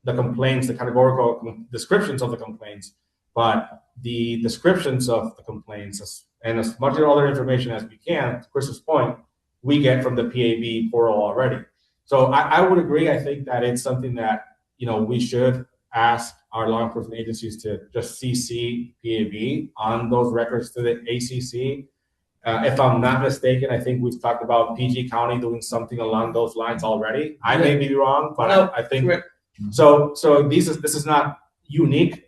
the complaints, the categorical descriptions of the complaints, but the descriptions of the complaints and as much other information as we can, to Chris's point, we get from the PAB portal already. So I would agree. I think that it's something that, we should ask our law enforcement agencies to just CC PAB on those records to the ACC. If I'm not mistaken, I think we've talked about PG County doing something along those lines already. I may be wrong, but
No,
I think
correct.
so. So this is not unique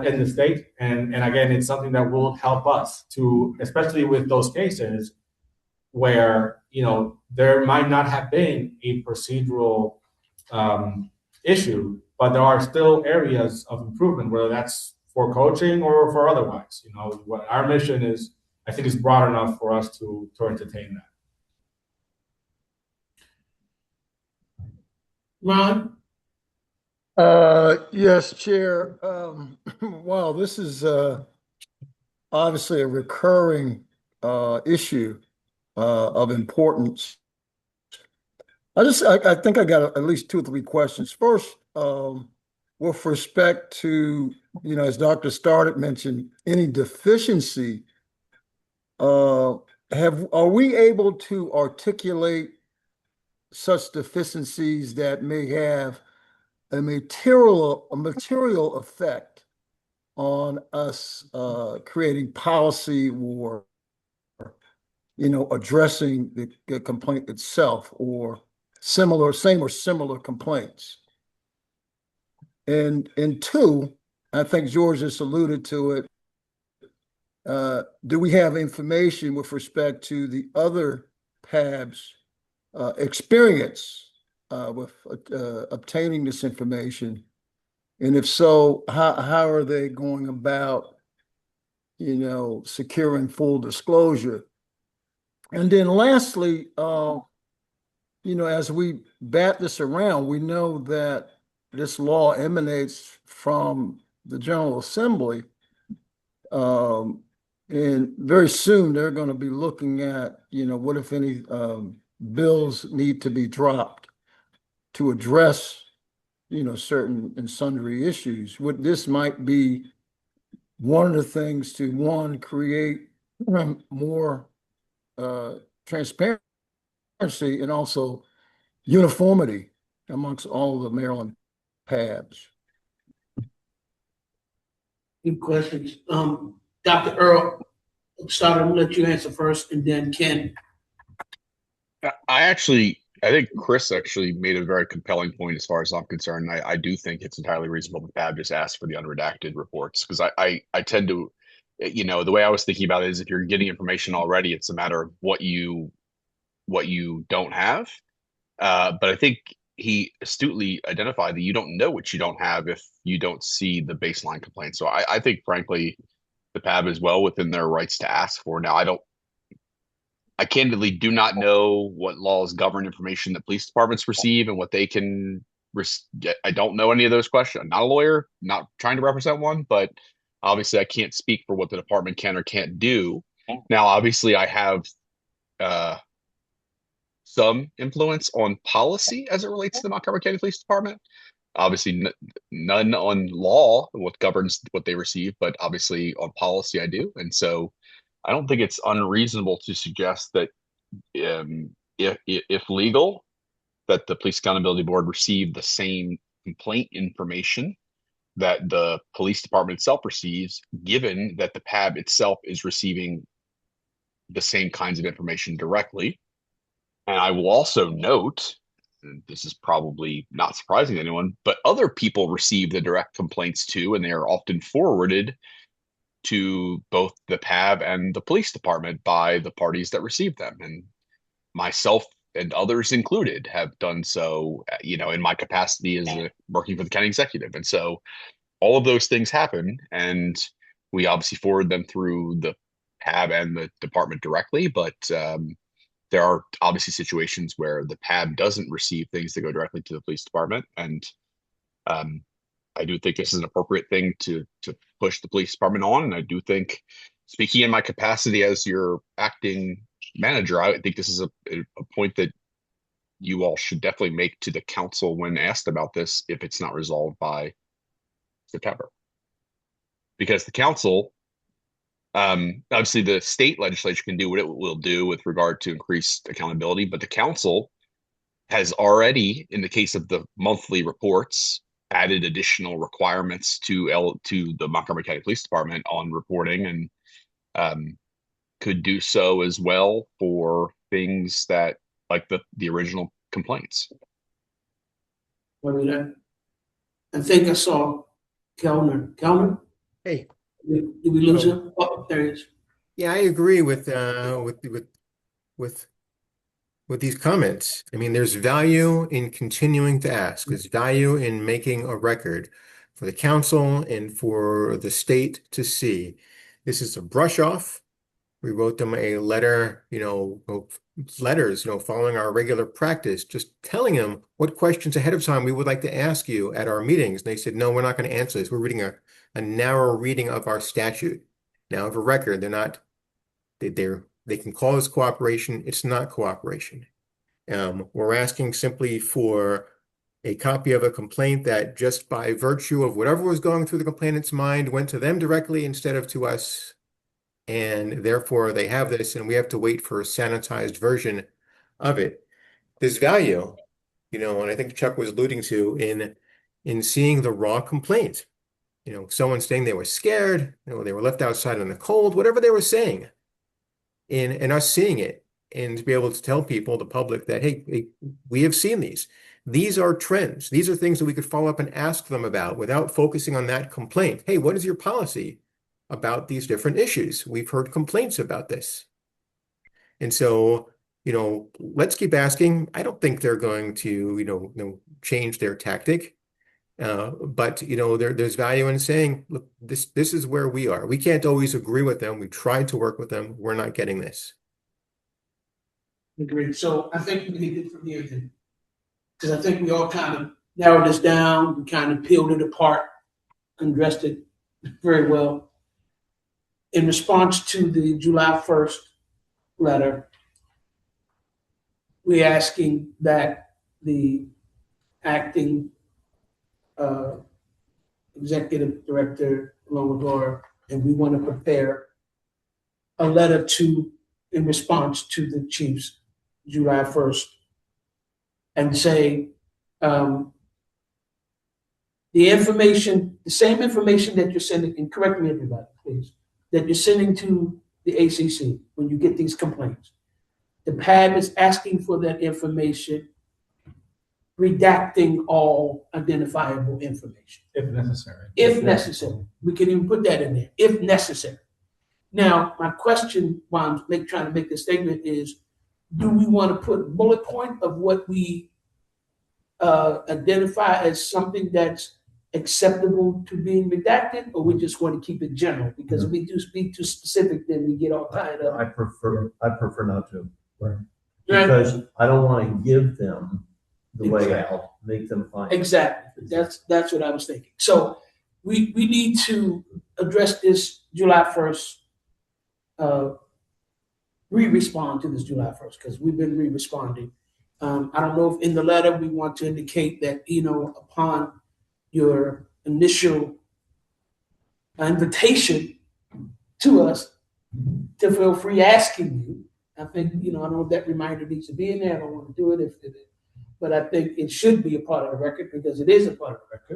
in the state, and again, it's something that will help us to, especially with those cases where there might not have been a procedural issue, but there are still areas of improvement, whether that's for coaching or for otherwise. What our mission is, I think, is broad enough for us to entertain that.
Ron?
Yes, Chair. Wow, this is obviously a recurring issue of importance. I think I got at least 2 or 3 questions. First, with respect to, as Dr. Starrett mentioned, any deficiency, are we able to articulate such deficiencies that may have a material effect on us creating policy or addressing the complaint itself, or same or similar complaints? And 2, I think George just alluded to it. Do we have information with respect to the other PABs experience with obtaining this information? And if so, how are they going about, securing full disclosure? And then lastly, as we bat this around, we know that this law emanates from the General Assembly. And very soon they're going to be looking at, what if any bills need to be dropped to address, certain and sundry issues. This might be one of the things to, one, create more transparency and also uniformity amongst all the Maryland PABs.
Good questions. Dr. Earl, I'm gonna let you answer first, and then Ken.
I think Chris actually made a very compelling point as far as I'm concerned. I do think it's entirely reasonable that PAB just ask for the unredacted reports, because I tend to, the way I was thinking about it is, if you're getting information already, it's a matter of what you don't have. But I think he astutely identified that you don't know what you don't have if you don't see the baseline complaint. So I think, frankly, the PAB is well within their rights to ask for. Now, I candidly do not know what laws govern information that police departments receive and what they can get. I don't know any of those questions. I'm not a lawyer, not trying to represent one, but obviously I can't speak for what the department can or can't do. Now, obviously, I have some influence on policy as it relates to the Montgomery County Police Department. Obviously, none on law, what governs what they receive, but obviously on policy I do. And so I don't think it's unreasonable to suggest that if legal, that the Police Accountability Board receive the same complaint information that the police department itself receives, given that the PAB itself is receiving the same kinds of information directly. And I will also note, and this is probably not surprising to anyone, but other people receive the direct complaints too, and they are often forwarded to both the PAB and the police department by the parties that receive them. And myself and others included have done so, in my capacity as working for the county executive. And so all of those things happen, and we obviously forward them through the PAB and the department directly, but there are obviously situations where the PAB doesn't receive things that go directly to the police department. And I do think this is an appropriate thing to push the police department on. And I do think, speaking in my capacity as your acting manager, I think this is a point that you all should definitely make to the council when asked about this, if it's not resolved by September. Because the council, obviously the state legislature can do what it will do with regard to increased accountability, but the council has already, in the case of the monthly reports, added additional requirements to the Montgomery County Police Department on reporting and could do so as well for things that like the original complaints.
I think I saw Kellner. Kellner,
Hey,
did we lose
Oh.
him? Oh, there he is.
yeah, I agree with with with these comments. I mean, there's value in continuing to ask. There's value in making a record for the council and for the state to see. This is a brush off. We wrote them a letter, letters, following our regular practice, just telling them what questions ahead of time we would like to ask you at our meetings. And they said, no, we're not going to answer this. We're reading a narrow reading of our statute. Now, of a record, they can call this cooperation. It's not cooperation. We're asking simply for a copy of a complaint that just by virtue of whatever was going through the complainant's mind went to them directly instead of to us. And therefore they have this and we have to wait for a sanitized version of it. There's value, and I think Chuck was alluding to in seeing the raw complaint. Someone saying they were scared, they were left outside in the cold, whatever they were saying, and us seeing it and to be able to tell people, the public, that, hey, we have seen these. These are trends. These are things that we could follow up and ask them about without focusing on that complaint. Hey, what is your policy about these different issues? We've heard complaints about this. And so, let's keep asking. I don't think they're going to, change their tactic. But there's value in saying, look, this is where we are. We can't always agree with them. We tried to work with them. We're not getting this.
Agreed. So I think we need it from here then, because I think we all kind of narrowed this down. We kind of peeled it apart, addressed it very well. In response to the July 1st letter, we're asking that the acting executive director, along with Laura, and we want to prepare a letter in response to the chief's July 1st and say the same information that you're sending, and correct me everybody, please, that you're sending to the ACC when you get these complaints. The PAB is asking for that information, redacting all identifiable information.
If necessary.
If necessary. We can even put that in there, if necessary. Now, my question while I'm trying to make this statement is, do we want to put a bullet point of what we identify as something that's acceptable to being redacted, or we just want to keep it general? Because if we do speak too specific, then we get all tied up.
I prefer not to.
Right.
Because I don't want to give them the way out, make them find it.
Exactly. That's what I was thinking. So we need to address this July 1st, re-respond to this July 1st, because we've been re-responding. I don't know if in the letter we want to indicate that, upon your initial invitation to us to feel free asking you. I think, I don't know if that reminder needs to be in there. I don't want to do it but I think it should be a part of the record, because it is a part of the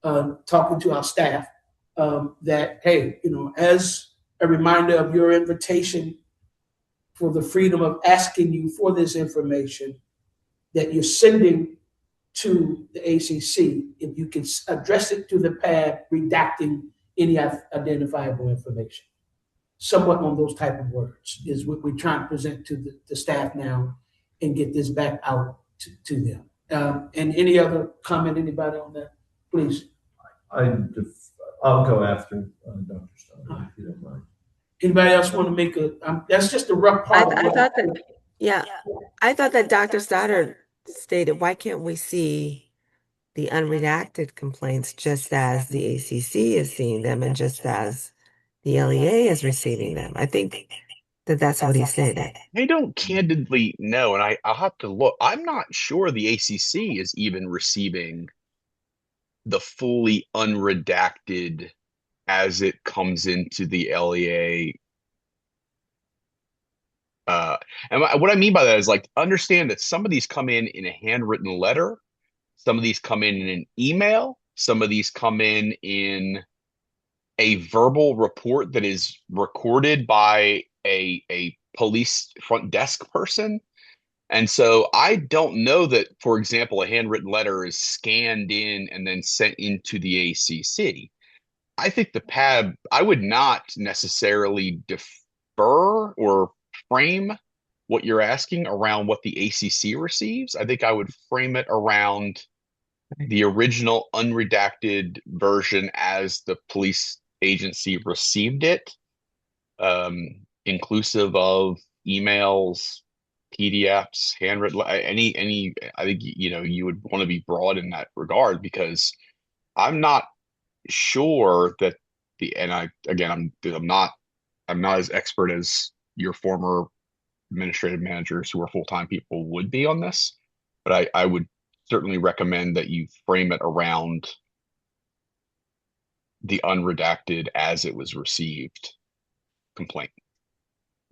record. Talking to our staff that, hey, as a reminder of your invitation for the freedom of asking you for this information that you're sending to the ACC, if you can address it to the PAB, redacting any identifiable information. Somewhat on those type of words is what we're trying to present to the staff now and get this back out to them. And any other comment, anybody on that, please?
I'll go after Dr. Stone, if you don't mind.
Anybody else want to make that's just a rough part.
I thought that Dr. Stoddard stated, why can't we see the unredacted complaints just as the ACC is seeing them and just as the LEA is receiving them? I think that's what he's saying.
I don't candidly know, and I'll have to look. I'm not sure the ACC is even receiving the fully unredacted as it comes into the LEA. And what I mean by that is, like, understand that some of these come in a handwritten letter, some of these come in an email, some of these come in a verbal report that is recorded by a police front desk person. And so I don't know that, for example, a handwritten letter is scanned in and then sent into the ACC. I think the PAB, I would not necessarily defer or frame what you're asking around what the ACC receives. I think I would frame it around the original unredacted version as the police agency received it, inclusive of emails, PDFs, handwritten, any. I think you would want to be broad in that regard, because I'm not sure that I'm not as expert as your former administrative managers who are full-time people would be on this, but I would certainly recommend that you frame it around the unredacted as it was received complaint.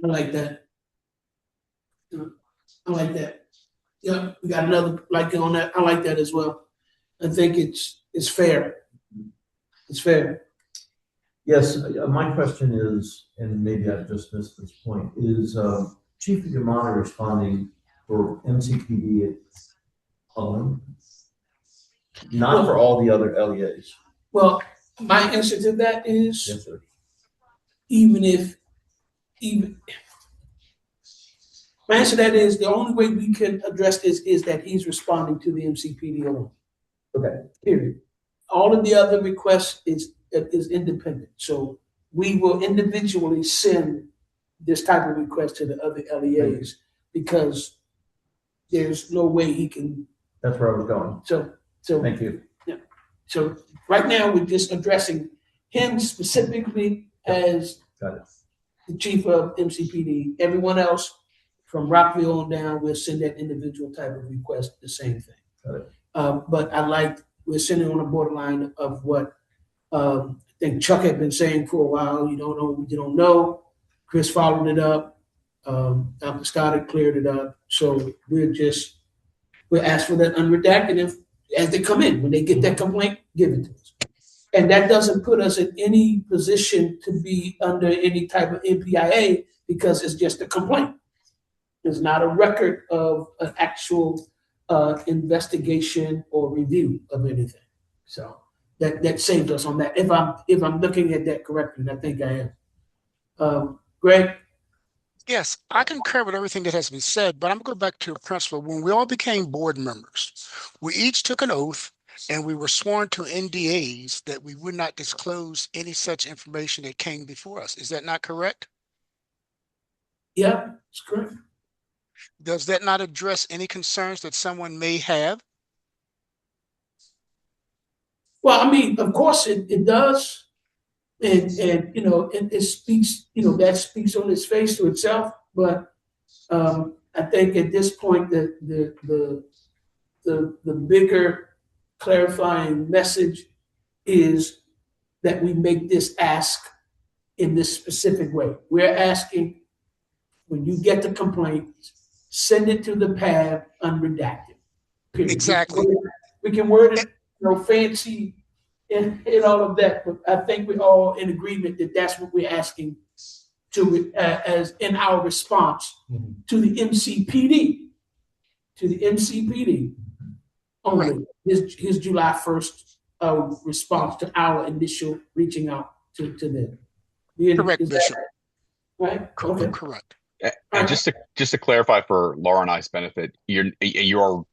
I like that. I like that. Yeah, we got another like on that. I like that as well. I think it's fair. It's fair.
Yes, my question is, and maybe I've just missed this point, is Chief Yamada responding for MCPD alone? Not for all the other LEAs?
Well, my answer to that is,
Yes, sir.
My answer to that is the only way we can address this is that he's responding to the MCPD alone.
Okay.
Period. All of the other requests is independent. So we will individually send this type of request to the other LEAs because there's no way he can.
That's where I was going.
So
thank you.
Yeah. So right now we're just addressing him specifically as the chief of MCPD. Everyone else from Rockville on down, we'll send that individual type of request, the same thing. But we're sitting on the borderline of what I think Chuck had been saying for a while. You don't know, you don't know. Chris followed it up. Dr. Scott had cleared it up. So we're asked for that unredacted as they come in. When they get that complaint, give it to us. And that doesn't put us in any position to be under any type of MPIA because it's just a complaint. It's not a record of an actual investigation or review of anything. So that saved us on that. If I'm looking at that correctly, and I think I am. Greg?
Yes, I concur with everything that has been said, but I'm going to go back to the principle. When we all became board members, we each took an oath and we were sworn to NDAs that we would not disclose any such information that came before us. Is that not correct?
Yeah, it's correct.
Does that not address any concerns that someone may have?
Well, I mean, of course it does. And it speaks, that speaks on its face to itself. But I think at this point the bigger clarifying message is that we make this ask in this specific way. We're asking, when you get the complaint, send it to the PAB unredacted. Period.
Exactly.
We can word it, fancy and all of that, but I think we're all in agreement that that's what we're asking to as in our response to the MCPD, only.
Right.
His July 1st response to our initial reaching out to them.
Correct, Bishop.
Right? Okay.
Correct.
And just to clarify for Laura and I's benefit, you're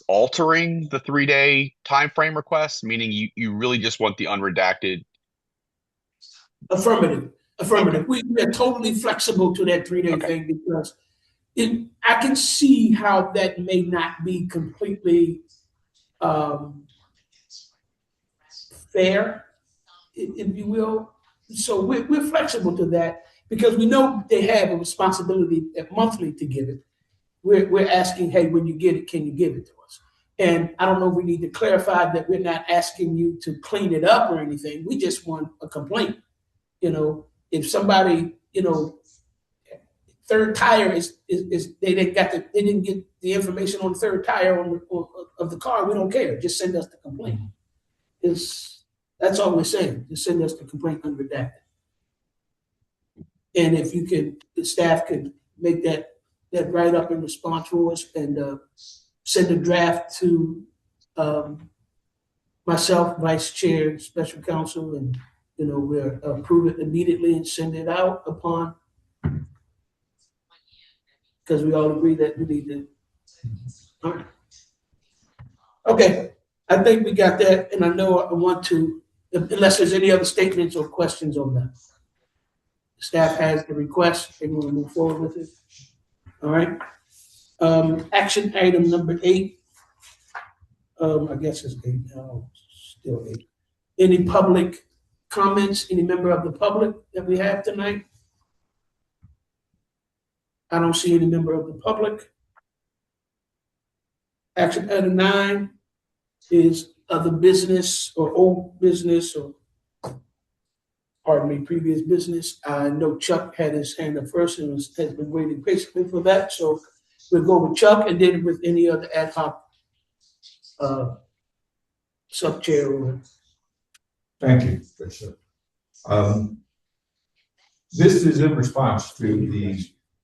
altering the 3-day time frame request, meaning you really just want the unredacted.
Affirmative.
Okay.
We are totally flexible to that 3-day thing because I can see how that may not be completely fair, if you will. So we're flexible to that because we know they have a responsibility monthly to give it. We're asking, hey, when you get it, can you give it to us? And I don't know if we need to clarify that we're not asking you to clean it up or anything. We just want a complaint. If somebody, third tire is they didn't get the information on the third tire of the car, we don't care. Just send us the complaint. That's all we're saying. Just send us the complaint unredacted. And if you can, the staff could make that write-up in response for us and send a draft to myself, Vice Chair, Special Counsel, and, we'll approve it immediately and send it out upon, because we all agree that we need to. All right. Okay, I think we got that, and I know I want to, unless there's any other statements or questions on that. Staff has the request, they want to move forward with it. All right. Action item number 8. I guess it's 8 now, still 8. Any public comments, any member of the public that we have tonight? I don't see any member of the public. Action item 9 is other business or old business or, pardon me, previous business. I know Chuck had his hand up first and has been waiting patiently for that. So we'll go with Chuck and then with any other ad hoc sub-chair.
Thank you, Bishop. This is in response to the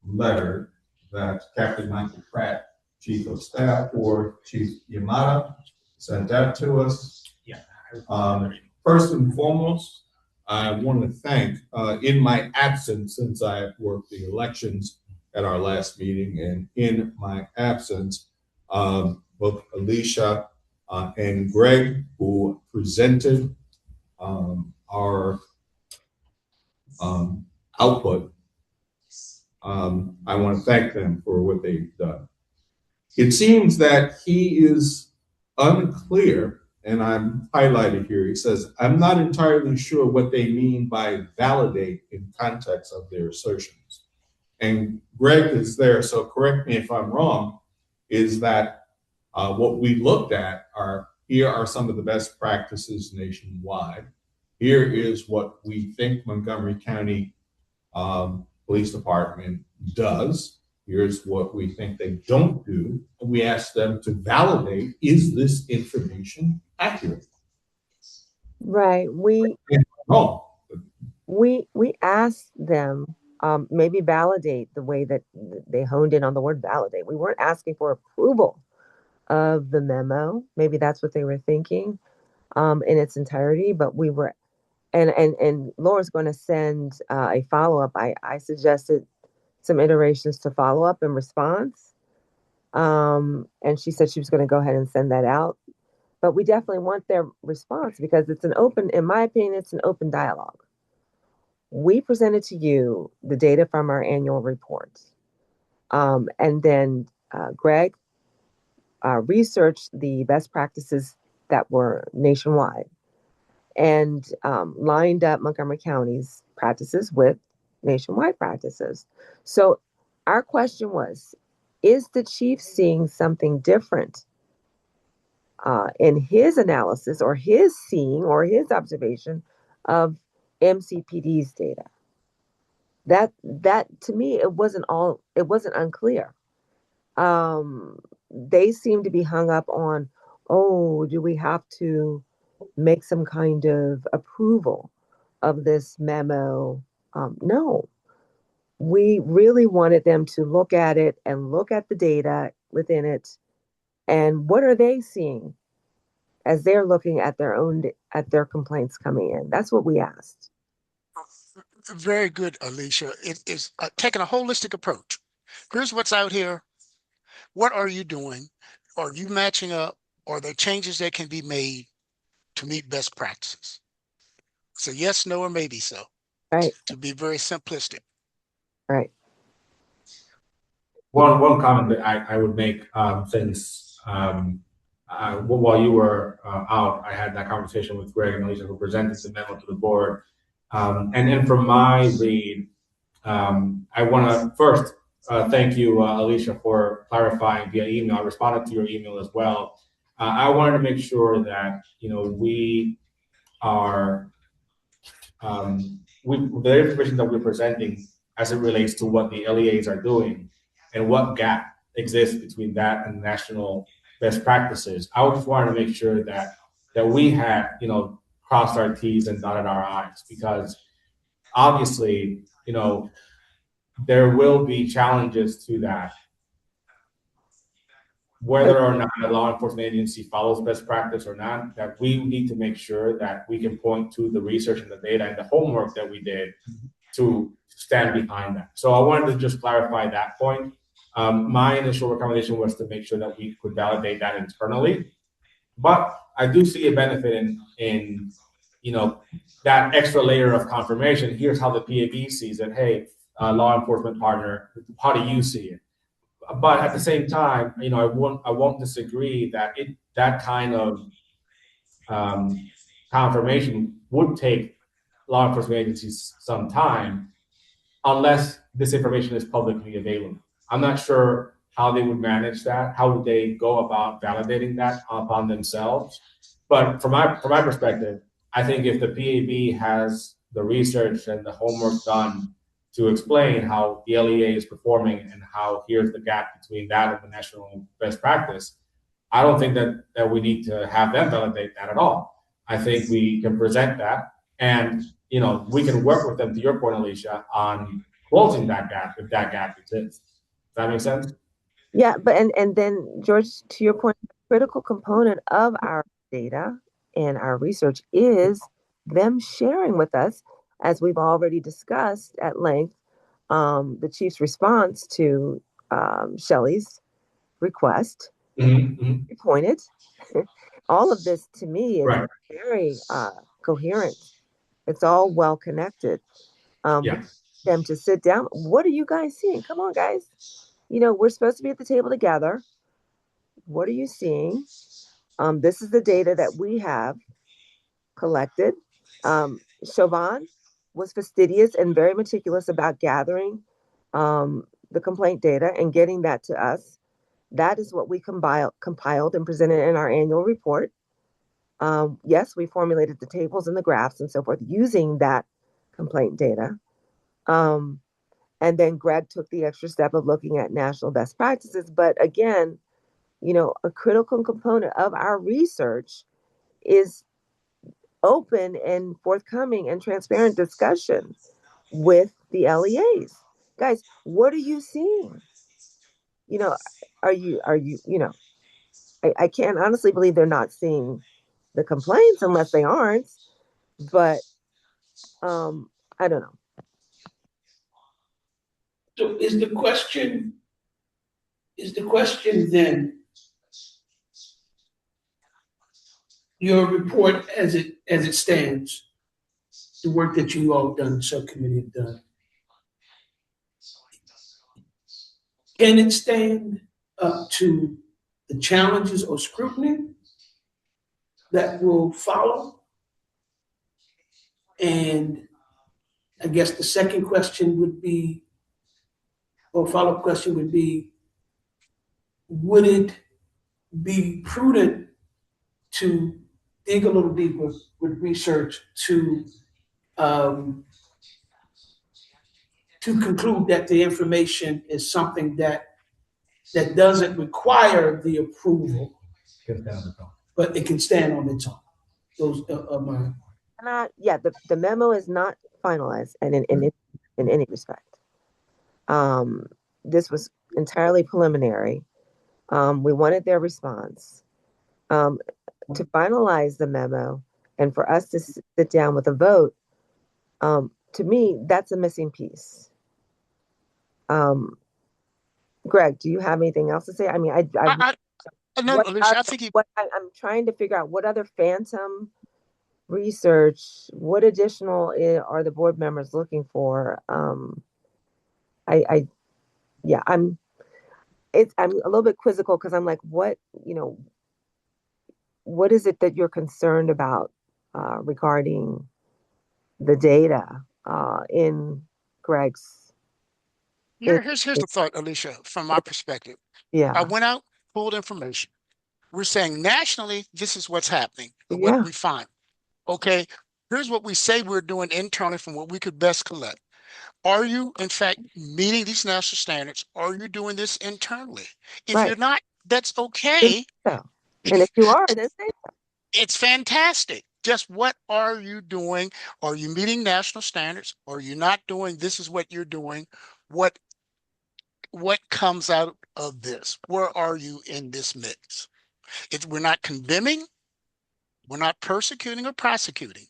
letter that Captain Michael Pratt, Chief of Staff, or Chief Yamada, sent out to us. First and foremost, I want to thank, in my absence, since I worked the elections at our last meeting, and in my absence, both Alicia and Greg, who presented our output. I want to thank them for what they've done. It seems that he is unclear, and I'm highlighted here. He says, I'm not entirely sure what they mean by validate in context of their assertions. And Greg is there, so correct me if I'm wrong, is that what we looked at here are some of the best practices nationwide. Here is what we think Montgomery County Police Department does. Here's what we think they don't do. And we ask them to validate, is this information accurate?
Right. We asked them maybe validate the way that they honed in on the word validate. We weren't asking for approval of the memo. Maybe that's what they were thinking in its entirety, but we were, and Laura's going to send a follow-up. I suggested some iterations to follow up in response. And she said she was going to go ahead and send that out. But we definitely want their response because it's an open, in my opinion, it's an open dialogue. We presented to you the data from our annual reports. And then Greg researched the best practices that were nationwide and lined up Montgomery County's practices with nationwide practices. So our question was, is the chief seeing something different in his analysis or his seeing or his observation of MCPD's data? That to me, it wasn't unclear. They seem to be hung up on, oh, do we have to make some kind of approval of this memo? No. We really wanted them to look at it and look at the data within it. And what are they seeing as they're looking at their complaints coming in? That's what we asked.
Very good, Alicia. It is taking a holistic approach. Here's what's out here. What are you doing? Are you matching up? Are there changes that can be made to meet best practices? So yes, no, or maybe so.
Right.
To be very simplistic.
Right.
One comment that I would make, since while you were out, I had that conversation with Greg and Alicia, who presented the memo to the board. And then from my read, I want to first thank you, Alicia, for clarifying via email. I responded to your email as well. I wanted to make sure that we are the information that we're presenting as it relates to what the LEAs are doing and what gap exists between that and national best practices. I just wanted to make sure that we had crossed our T's and dotted our I's, because obviously you know, there will be challenges to that. Whether or not a law enforcement agency follows best practice or not, that we need to make sure that we can point to the research and the data and the homework that we did to stand behind that. So I wanted to just clarify that point. My initial recommendation was to make sure that we could validate that internally, but I do see a benefit in you know, that extra layer of confirmation. Here's how the PAB sees it. Hey, law enforcement partner, how do you see it? But at the same time, you know, I won't disagree that that kind of confirmation would take law enforcement agencies some time, unless this information is publicly available. I'm not sure how they would manage that. How would they go about validating that upon themselves? But from my perspective, I think if the PAB has the research and the homework done to explain how the LEA is performing and how here's the gap between that and the national best practice, I don't think that we need to have them validate that at all. I think we can present that, and you know, we can work with them, to your point, Alicia, on closing that gap if that gap exists. Does that make sense?
Yeah, but and then George, to your point, the critical component of our data and our research is them sharing with us, as we've already discussed at length, the chief's response to Shelley's request.
Mm-hmm.
Pointed. All of this to me is
Right.
very coherent. It's all well connected.
Yeah.
Them to sit down. What are you guys seeing? Come on, guys. You know, we're supposed to be at the table together. What are you seeing? This is the data that we have collected. Chauvin was fastidious and very meticulous about gathering the complaint data and getting that to us. That is what we compiled and presented in our annual report. Yes, we formulated the tables and the graphs and so forth using that complaint data. And then Greg took the extra step of looking at national best practices. But again, you know, a critical component of our research is open and forthcoming and transparent discussion with the LEAs. Guys, what are you seeing? You know, are you, you know, I can't honestly believe they're not seeing the complaints unless they aren't. But I don't know.
So is the question then, your report as it stands, the work that you all done, the subcommittee have done, can it stand up to the challenges or scrutiny that will follow? And I guess the second question would be, or follow-up question would be, would it be prudent to dig a little deeper with research to conclude that the information is something that doesn't require the approval, but it can stand on its own? Those are my.
Yeah, the memo is not finalized, and in any respect. This was entirely preliminary. We wanted their response. To finalize the memo and for us to sit down with a vote, to me, that's a missing piece. Greg, do you have anything else to say? I mean,
no, Alicia, I think
I'm trying to figure out what other phantom research, what additional are the board members looking for? I'm a little bit quizzical because I'm like, what is it that you're concerned about regarding the data in Greg's?
Here's the thought, Alicia, from my perspective.
Yeah.
I went out, pulled information. We're saying nationally, this is what's happening, what we find. Okay, here's what we say we're doing internally from what we could best collect. Are you, in fact, meeting these national standards? Are you doing this internally? If you're not, that's okay.
So. And if you are, then say so.
It's fantastic. Just what are you doing? Are you meeting national standards? Are you not doing? This is what you're doing. What comes out of this? Where are you in this mix? We're not condemning, we're not persecuting or prosecuting.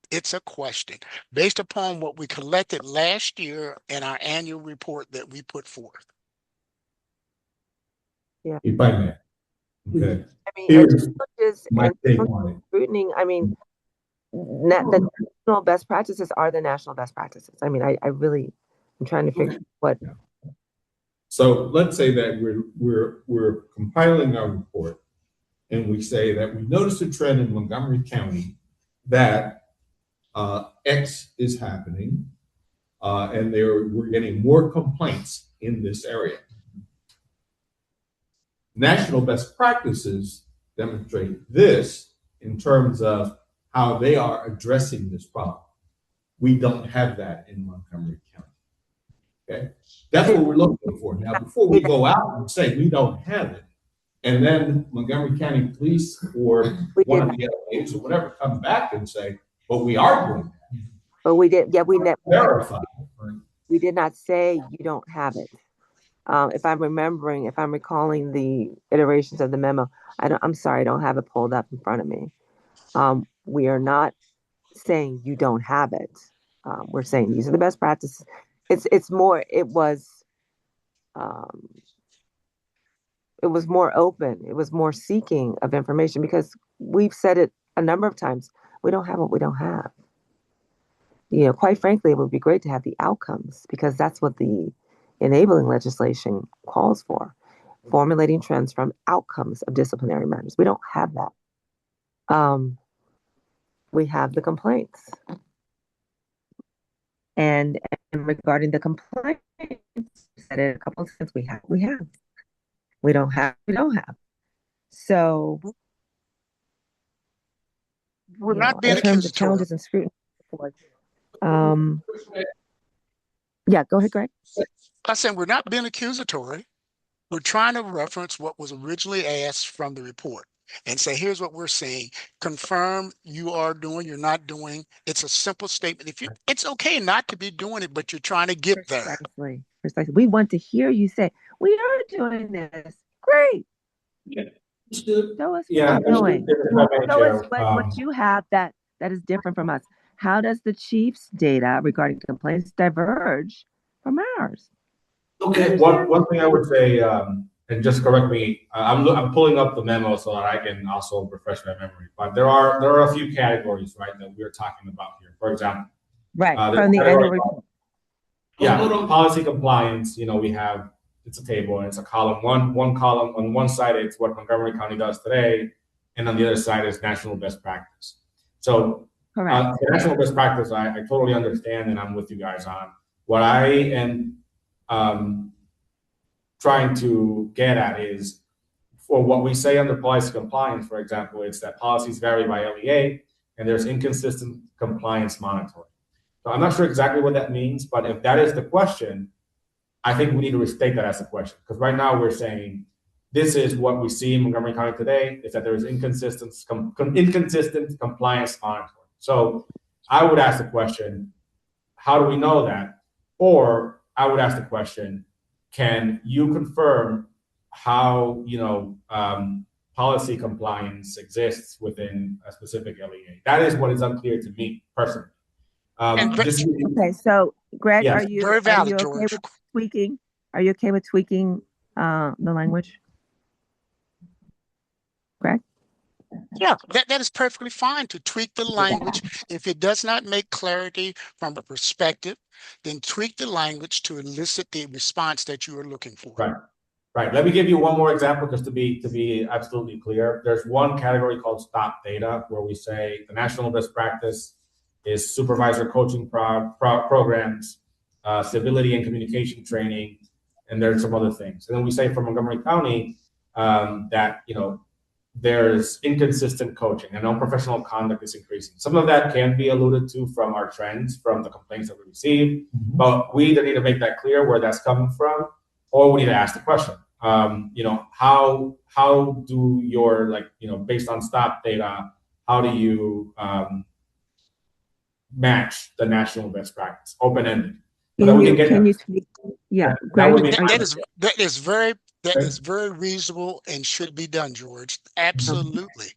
It's a question based upon what we collected last year in our annual report that we put forth.
If I may. Okay.
I mean,
Here's
challenges
my
and
take on it.
scrutiny, I mean, the national best practices are the national best practices. I mean, I really, I'm trying to figure what.
So let's say that we're compiling our report, and we say that we noticed a trend in Montgomery County that X is happening, and we're getting more complaints in this area. National best practices demonstrate this in terms of how they are addressing this problem. We don't have that in Montgomery County. Okay, that's what we're looking for. Now, before we go out and say we don't have it, and then Montgomery County Police or one of the LAs or whatever come back and say, "But we are doing that."
But we did, yeah, we never
verify.
We did not say you don't have it. If I'm recalling the iterations of the memo, I'm sorry, I don't have it pulled up in front of me. We are not saying you don't have it. We're saying these are the best practices. It was more open. It was more seeking of information because we've said it a number of times. We don't have what we don't have. Quite frankly, it would be great to have the outcomes because that's what the enabling legislation calls for, formulating trends from outcomes of disciplinary matters. We don't have that. We have the complaints. And regarding the complaints, said it a couple of times, we have. We don't have. So
we're not being
in terms of
accusatory.
challenges and scrutiny. Yeah, go ahead, Greg.
I said we're not being accusatory. We're trying to reference what was originally asked from the report and say, here's what we're saying. Confirm you are doing, you're not doing. It's a simple statement. It's okay not to be doing it, but you're trying to get there.
Precisely. We want to hear you say, we are doing this. Great.
Yeah.
Show us what
Yeah,
you're doing. Show us what you have that is different from us. How does the chief's data regarding complaints diverge from ours?
Okay.
One thing I would say, and just correct me, I'm pulling up the memo so that I can also refresh my memory. But there are a few categories, right, that we're talking about here. For example,
right from the annual report.
Yeah, policy compliance. We have it's a table and it's a column. One column on one side it's what Montgomery County does today, and on the other side is national best practice. So the national best practice, I totally understand, and I'm with you guys on. What I am trying to get at is for what we say under policy compliance, for example, it's that policies vary by LEA and there's inconsistent compliance monitoring. So I'm not sure exactly what that means, but if that is the question, I think we need to restate that as a question. Because right now we're saying this is what we see in Montgomery County today, is that there is inconsistent compliance monitoring. So I would ask the question, how do we know that? Or I would ask the question, can you confirm how policy compliance exists within a specific LEA? That is what is unclear to me personally.
Okay, so Greg,
yes.
are you okay with tweaking? Are you okay with tweaking the language? Greg?
Yeah, that is perfectly fine to tweak the language. If it does not make clarity from a perspective, then tweak the language to elicit the response that you are looking for.
Right. Let me give you one more example just to be absolutely clear. There's one category called stop data where we say the national best practice is supervisor coaching programs, civility and communication training, and there's some other things. And then we say for Montgomery County that there's inconsistent coaching and unprofessional conduct is increasing. Some of that can be alluded to from our trends, from the complaints that we receive, but we either need to make that clear where that's coming from, or we need to ask the question. How do your based on stop data, how do you match the national best practice, open-ended.
Yeah,
that would be
that is very reasonable and should be done, George. Absolutely.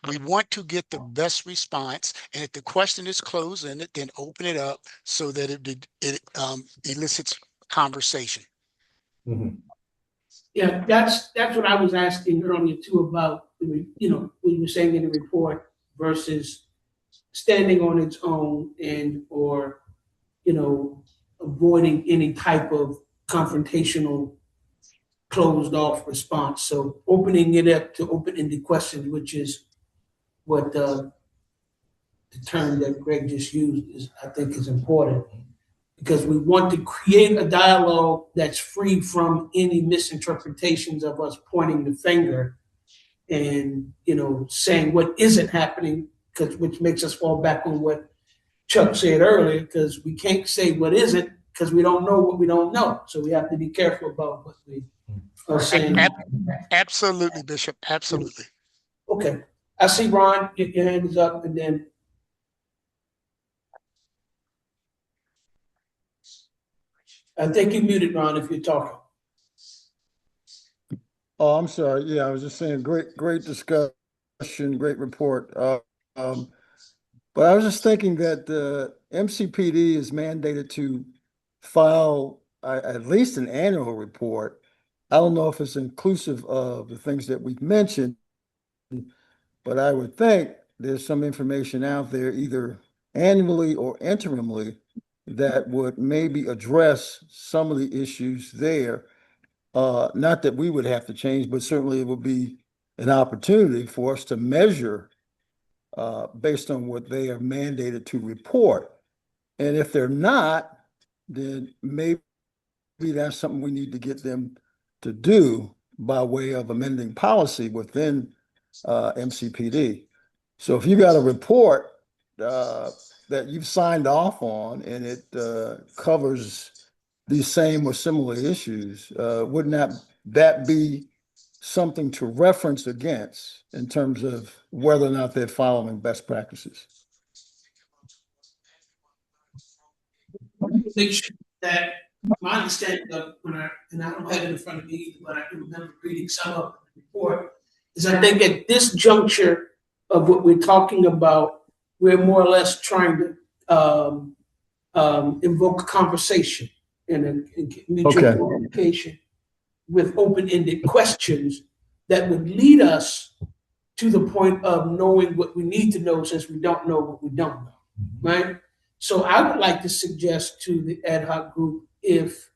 We want to get the best response, and if the question is closed in it, then open it up so that it elicits conversation.
Mhm.
Yeah, that's what I was asking earlier too about, what you were saying in the report versus standing on its own or, avoiding any type of confrontational closed off response. So opening it up to open-ended questions, which is what the term that Greg just used I think is important, because we want to create a dialogue that's free from any misinterpretations of us pointing the finger and saying what isn't happening, which makes us fall back on what Chuck said earlier, because we can't say what isn't because we don't know what we don't know. So we have to be careful about what we are saying.
Absolutely, Bishop. Absolutely.
Okay. I see Ron, your hand is up, and then I think you're muted, Ron, if you're talking.
Oh, I'm sorry. Yeah, I was just saying, great discussion, great report. But I was just thinking that the MCPD is mandated to file at least an annual report. I don't know if it's inclusive of the things that we've mentioned, but I would think there's some information out there either annually or interimly that would maybe address some of the issues there. Not that we would have to change, but certainly it would be an opportunity for us to measure based on what they are mandated to report. And if they're not, then maybe that's something we need to get them to do by way of amending policy within MCPD. So if you got a report that you've signed off on and it covers these same or similar issues, wouldn't that be something to reference against in terms of whether or not they're following best practices?
Make sure that my understanding of and I don't have it in front of me either, but I can remember reading some of the report, is I think at this juncture of what we're talking about, we're more or less trying to invoke a conversation and a mutual communication with open-ended questions that would lead us to the point of knowing what we need to know, since we don't know what we don't know, right? So I would like to suggest to the ad hoc group, if,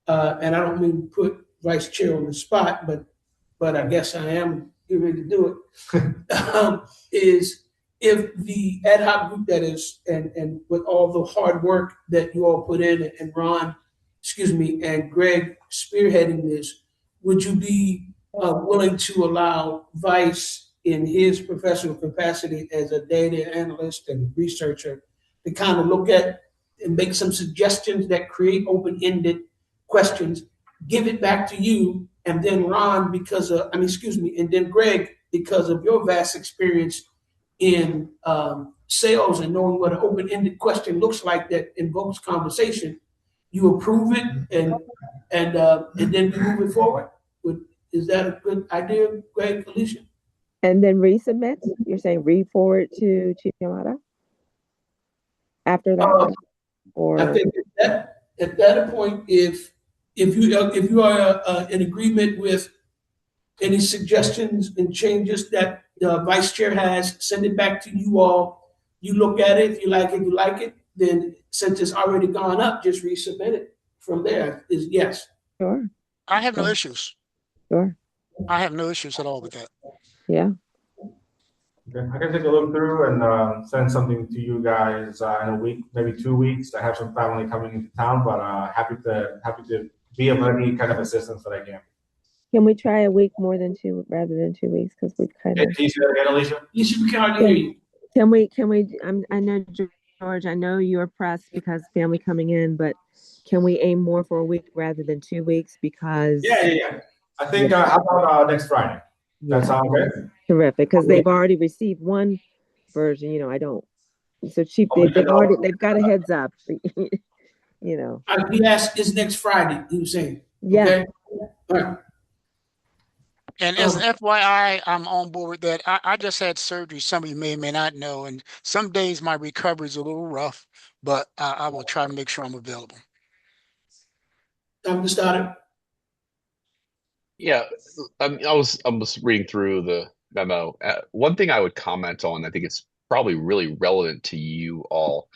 and I don't mean to put Vice Chair on the spot, but I guess I am getting ready to do it, is if the ad hoc group that is, and with all the hard work that you all put in, and Ron, and Greg spearheading this, would you be willing to allow Vice, in his professional capacity as a data analyst and researcher, to kind of look at and make some suggestions that create open-ended questions, give it back to you, and then Ron, and then Greg, because of your vast experience in sales and knowing what an open-ended question looks like that invokes conversation, you approve it and then we move it forward. Is that a good idea, Greg, Alicia?
And then resubmit? You're saying re-forward to Chief Yamada after that?
I think at that point, if you are in agreement with any suggestions and changes that the vice chair has, send it back to you all. You look at it. If you like it, you like it. Then since it's already gone up, just resubmit it. From there is yes.
Sure.
I have no issues.
Sure.
I have no issues at all with that.
Yeah.
Okay. I can take a look through and send something to you guys in a week, maybe 2 weeks. I have some family coming into town, but happy to be of any kind of assistance that I can.
Can we try a week more than 2 rather than 2 weeks? Because we kind of.
Can you say that again, Alicia?
Alicia, we can't hear you.
Can we? I know, George. I know you're pressed because family coming in, but can we aim more for a week rather than 2 weeks? Because
Yeah. I think how about next Friday? That sound good?
Terrific, because they've already received one version, I don't. So Chief, they've got a heads up,
He asked, is next Friday, he was saying.
Yeah.
Okay? All right.
And as an FYI, I'm on board with that. I just had surgery. Some of you may or may not know, and some days my recovery is a little rough, but I will try to make sure I'm available.
Dr. Stoddard?
Yeah, I was reading through the memo. One thing I would comment on, I think it's probably really relevant to you all.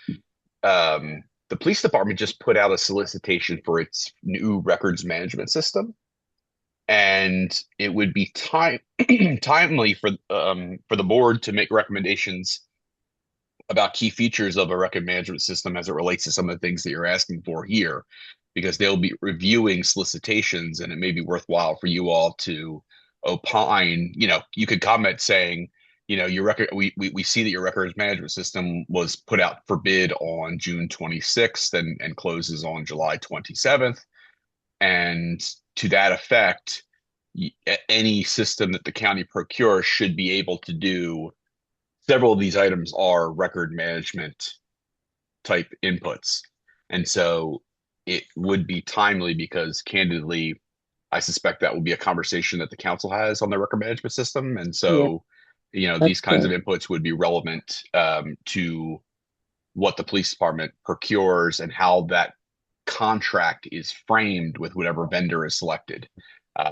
The police department just put out a solicitation for its new records management system, and it would be timely for the board to make recommendations about key features of a record management system as it relates to some of the things that you're asking for here, because they'll be reviewing solicitations, and it may be worthwhile for you all to opine. You could comment saying, your record, we see that your records management system was put out for bid on June 26th and closes on July 27th. And to that effect, any system that the county procures should be able to do. Several of these items are record management type inputs. And so it would be timely because, candidly, I suspect that will be a conversation that the council has on their record management system. And so, these kinds of inputs would be relevant to what the police department procures and how that contract is framed with whatever vendor is selected,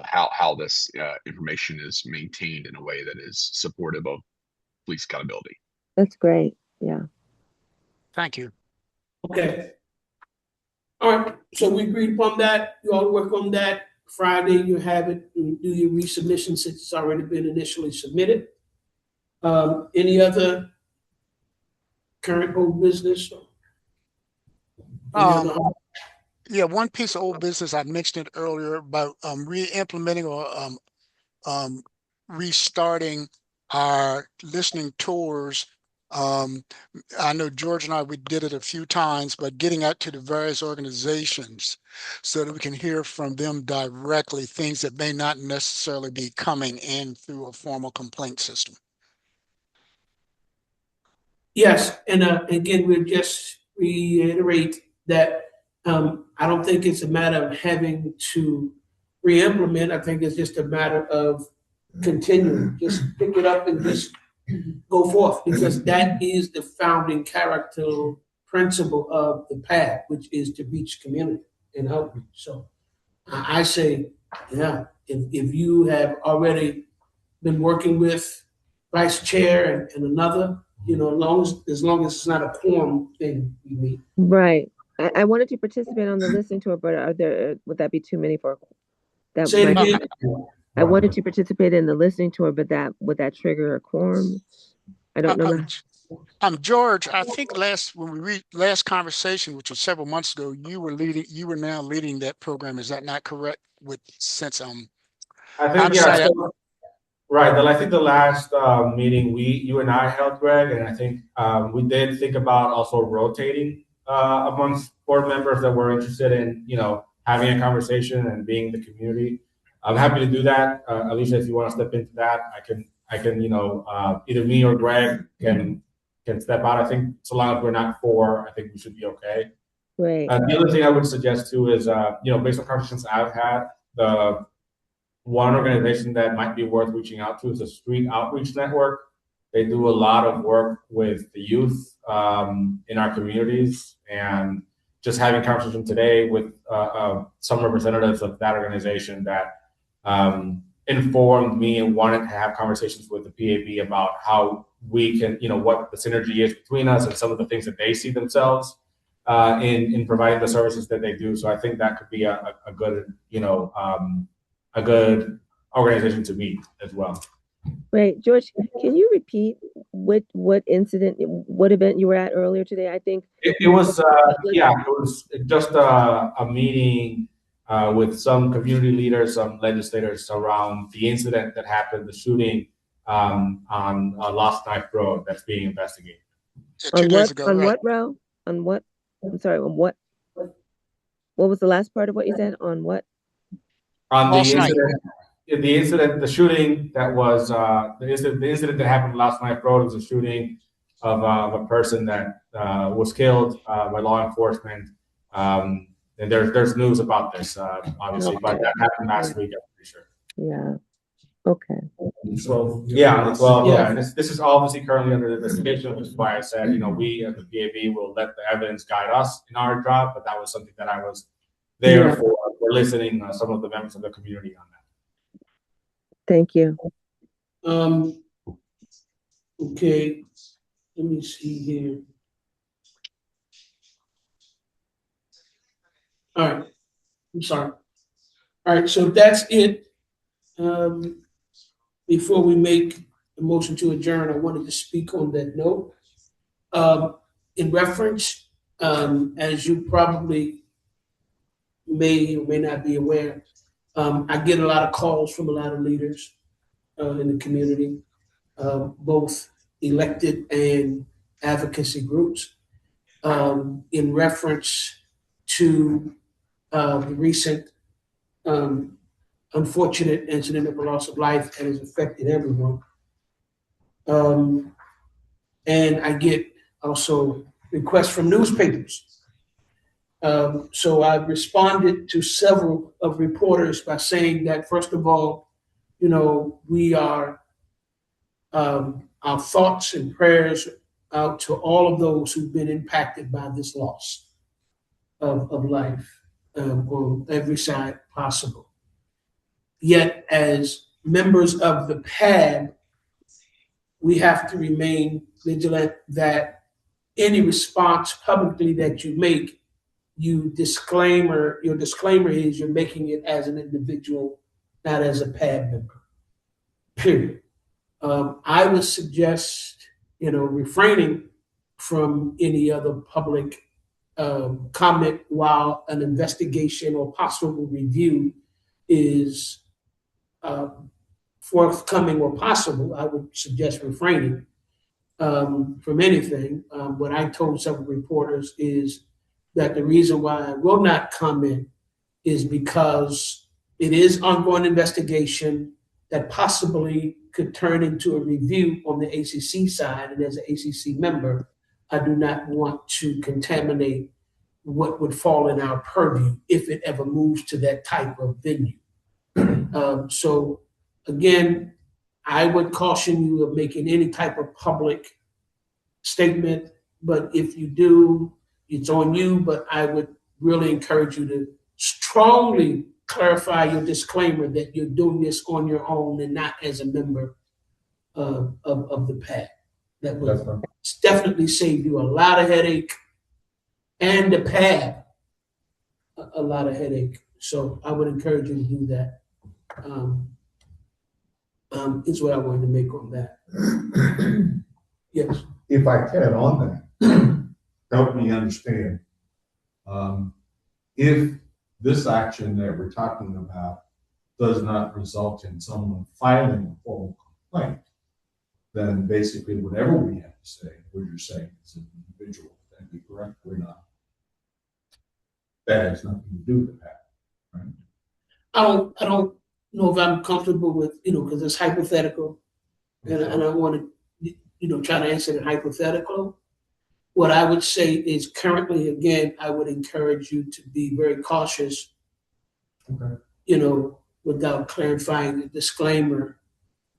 how this information is maintained in a way that is supportive of police accountability.
That's great. Yeah.
Thank you.
Okay. All right. So we agreed upon that. You all work on that. Friday, you have it. You do your resubmission since it's already been initially submitted. Any other current old business?
Yeah, one piece of old business, I mentioned it earlier about re-implementing or restarting our listening tours. I know George and we did it a few times, but getting out to the various organizations so that we can hear from them directly, things that may not necessarily be coming in through a formal complaint system.
Yes, and again, we'll just reiterate that I don't think it's a matter of having to re-implement. I think it's just a matter of continuing. Just pick it up and just go forth, because that is the founding character principle of the PAB, which is to reach community and help. So I say, yeah, if you have already been working with vice chair and another, as long as it's not a quorum thing we meet.
Right. I wanted to participate on the listening tour, but would that be too many for that?
Say it again.
I wanted to participate in the listening tour, but would that trigger a quorum? I don't know.
George, I think last conversation, which was several months ago, you were now leading that program. Is that not correct?
I think right. I think the last meeting you and I held, Greg, and I think we did think about also rotating amongst board members that were interested in, having a conversation and being in the community. I'm happy to do that. Alicia, if you want to step into that, I can, either me or Greg can step out. I think so long as we're not four, I think we should be okay.
Right.
The other thing I would suggest too is, based on conversations I've had, the one organization that might be worth reaching out to is the Street Outreach Network. They do a lot of work with the youth in our communities, and just having a conversation today with some representatives of that organization that informed me and wanted to have conversations with the PAB about how we can, what the synergy is between us and some of the things that they see themselves in providing the services that they do. So I think that could be a good, a good organization to meet as well.
Right, George, can you repeat what event you were at earlier today? I think
it was it was just a meeting with some community leaders, some legislators around the incident that happened, the shooting on Lost Knife Road that's being investigated.
2 days ago.
On what row? On what? I'm sorry. On what? What was the last part of what you said? On what?
On the incident. The incident, the shooting that was the incident that happened last night, Road was a shooting of a person that was killed by law enforcement. And there's news about this, obviously, but that happened last week, I'm pretty sure.
Yeah. Okay.
So,
Yeah, on the 12th.
Yeah.
Yeah, and this is obviously currently under investigation, which is why I said, we at the PAB will let the evidence guide us in our job, but that was something that I was there
Yeah.
for listening some of the members of the community on that.
Thank you.
Okay, let me see here. All right, I'm sorry. All right, so that's it. Before we make a motion to adjourn, I wanted to speak on that note. In reference, as you probably may or may not be aware, I get a lot of calls from a lot of leaders in the community, both elected and advocacy groups, in reference to the recent unfortunate incident of the loss of life that has affected everyone. And I get also requests from newspapers. So I've responded to several of reporters by saying that, first of all, we are, our thoughts and prayers out to all of those who've been impacted by this loss of life on every side possible. Yet, as members of the PAB, we have to remain vigilant that any response publicly that you make, your disclaimer is you're making it as an individual, not as a PAB member, period. I would suggest, refraining from any other public comment while an investigation or possible review is forthcoming or possible. I would suggest refraining from anything. What I told several reporters is that the reason why I will not comment is because it is ongoing investigation that possibly could turn into a review on the ACC side. And as an ACC member, I do not want to contaminate what would fall in our purview if it ever moves to that type of venue. So again, I would caution you of making any type of public statement, but if you do, it's on you, but I would really encourage you to strongly clarify your disclaimer that you're doing this on your own and not as a member of the PAC. That would definitely save you a lot of headache and the PAB a lot of headache. So I would encourage you to do that. Is what I wanted to make on that. Yes.
If I can on that, help me understand. If this action that we're talking about does not result in someone filing a formal complaint, then basically whatever we have to say, what you're saying is an individual. That'd be correct. We're not. That has nothing to do with that, right? I
don't know if I'm comfortable with, because it's hypothetical, and I want to, try to answer it hypothetical. What I would say is currently, again, I would encourage you to be very cautious, without clarifying the disclaimer,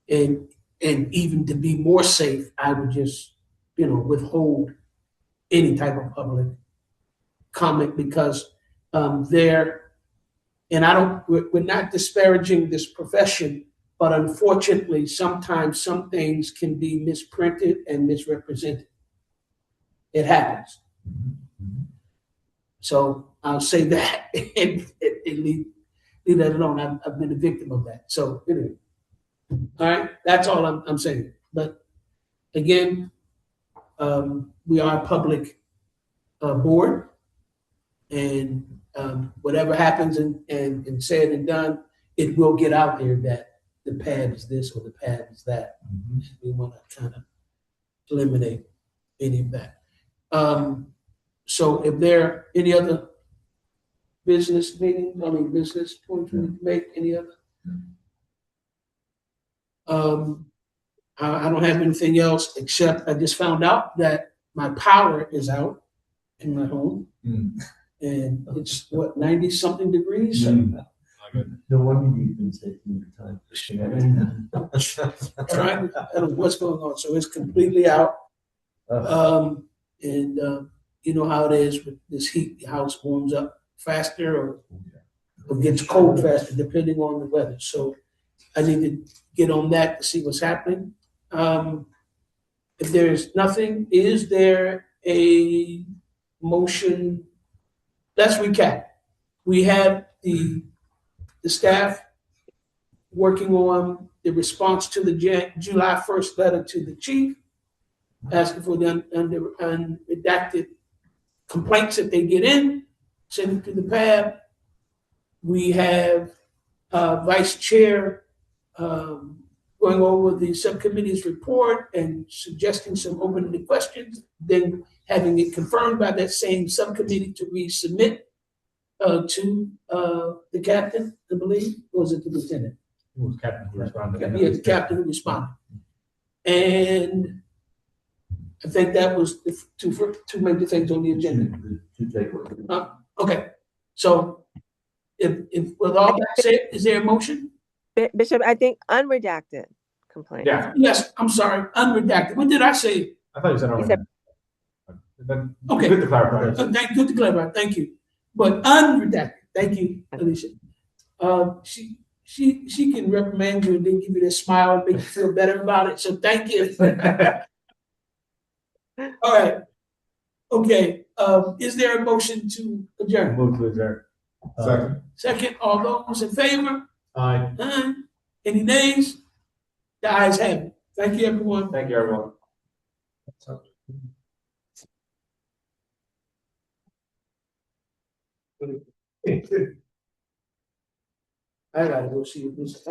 and even to be more safe, I would just, withhold any type of public comment because we're not disparaging this profession, but unfortunately, sometimes some things can be misprinted and misrepresented. It happens. So I'll say that and leave that alone. I've been a victim of that. So anyway, all right, that's all I'm saying. But again, we are a public board, and whatever happens and said and done, it will get out there that the PAB is this or the PAB is that. We want to kind of eliminate any of that. So if there are any other business points we need to make, any other? I don't have anything else, except I just found out that my power is out in my home. And it's what, 90-something degrees?
No wonder you've been taking your time.
Trying, I don't know what's going on, so it's completely out. You know how it is with this heat, the house warms up faster or gets cold faster, depending on the weather. So I need to get on that to see what's happening. If there's nothing, is there a motion? Let's recap. We have the staff working on the response to the July 1st letter to the chief, asking for the unredacted complaints that they get in, send it to the PAB. We have Vice Chair going over the subcommittee's report and suggesting some open-ended questions, then having it confirmed by that same subcommittee to resubmit to the captain, I believe, or was it the lieutenant?
It was Captain who responded.
Yeah, the captain who responded. And I think that was the two major things on the agenda.
Two takeaways.
Okay, so if with all that said, is there a motion?
Bishop, I think unredacted complaint.
Yeah,
Yes, I'm sorry, unredacted. What did I say?
I thought you said
You
already.
Okay.
Good to clarify.
Good to clarify, thank you. But unredacted, thank you, Alicia. She can reprimand you and then give you that smile and make you feel better about it, so thank you. All right. Okay, is there a motion to adjourn?
Move to adjourn.
Second.
Second, all those in favor?
Aye.
Aye. Any nays? The ayes have it. Thank you, everyone.
Thank you, everyone.
I gotta go see if this.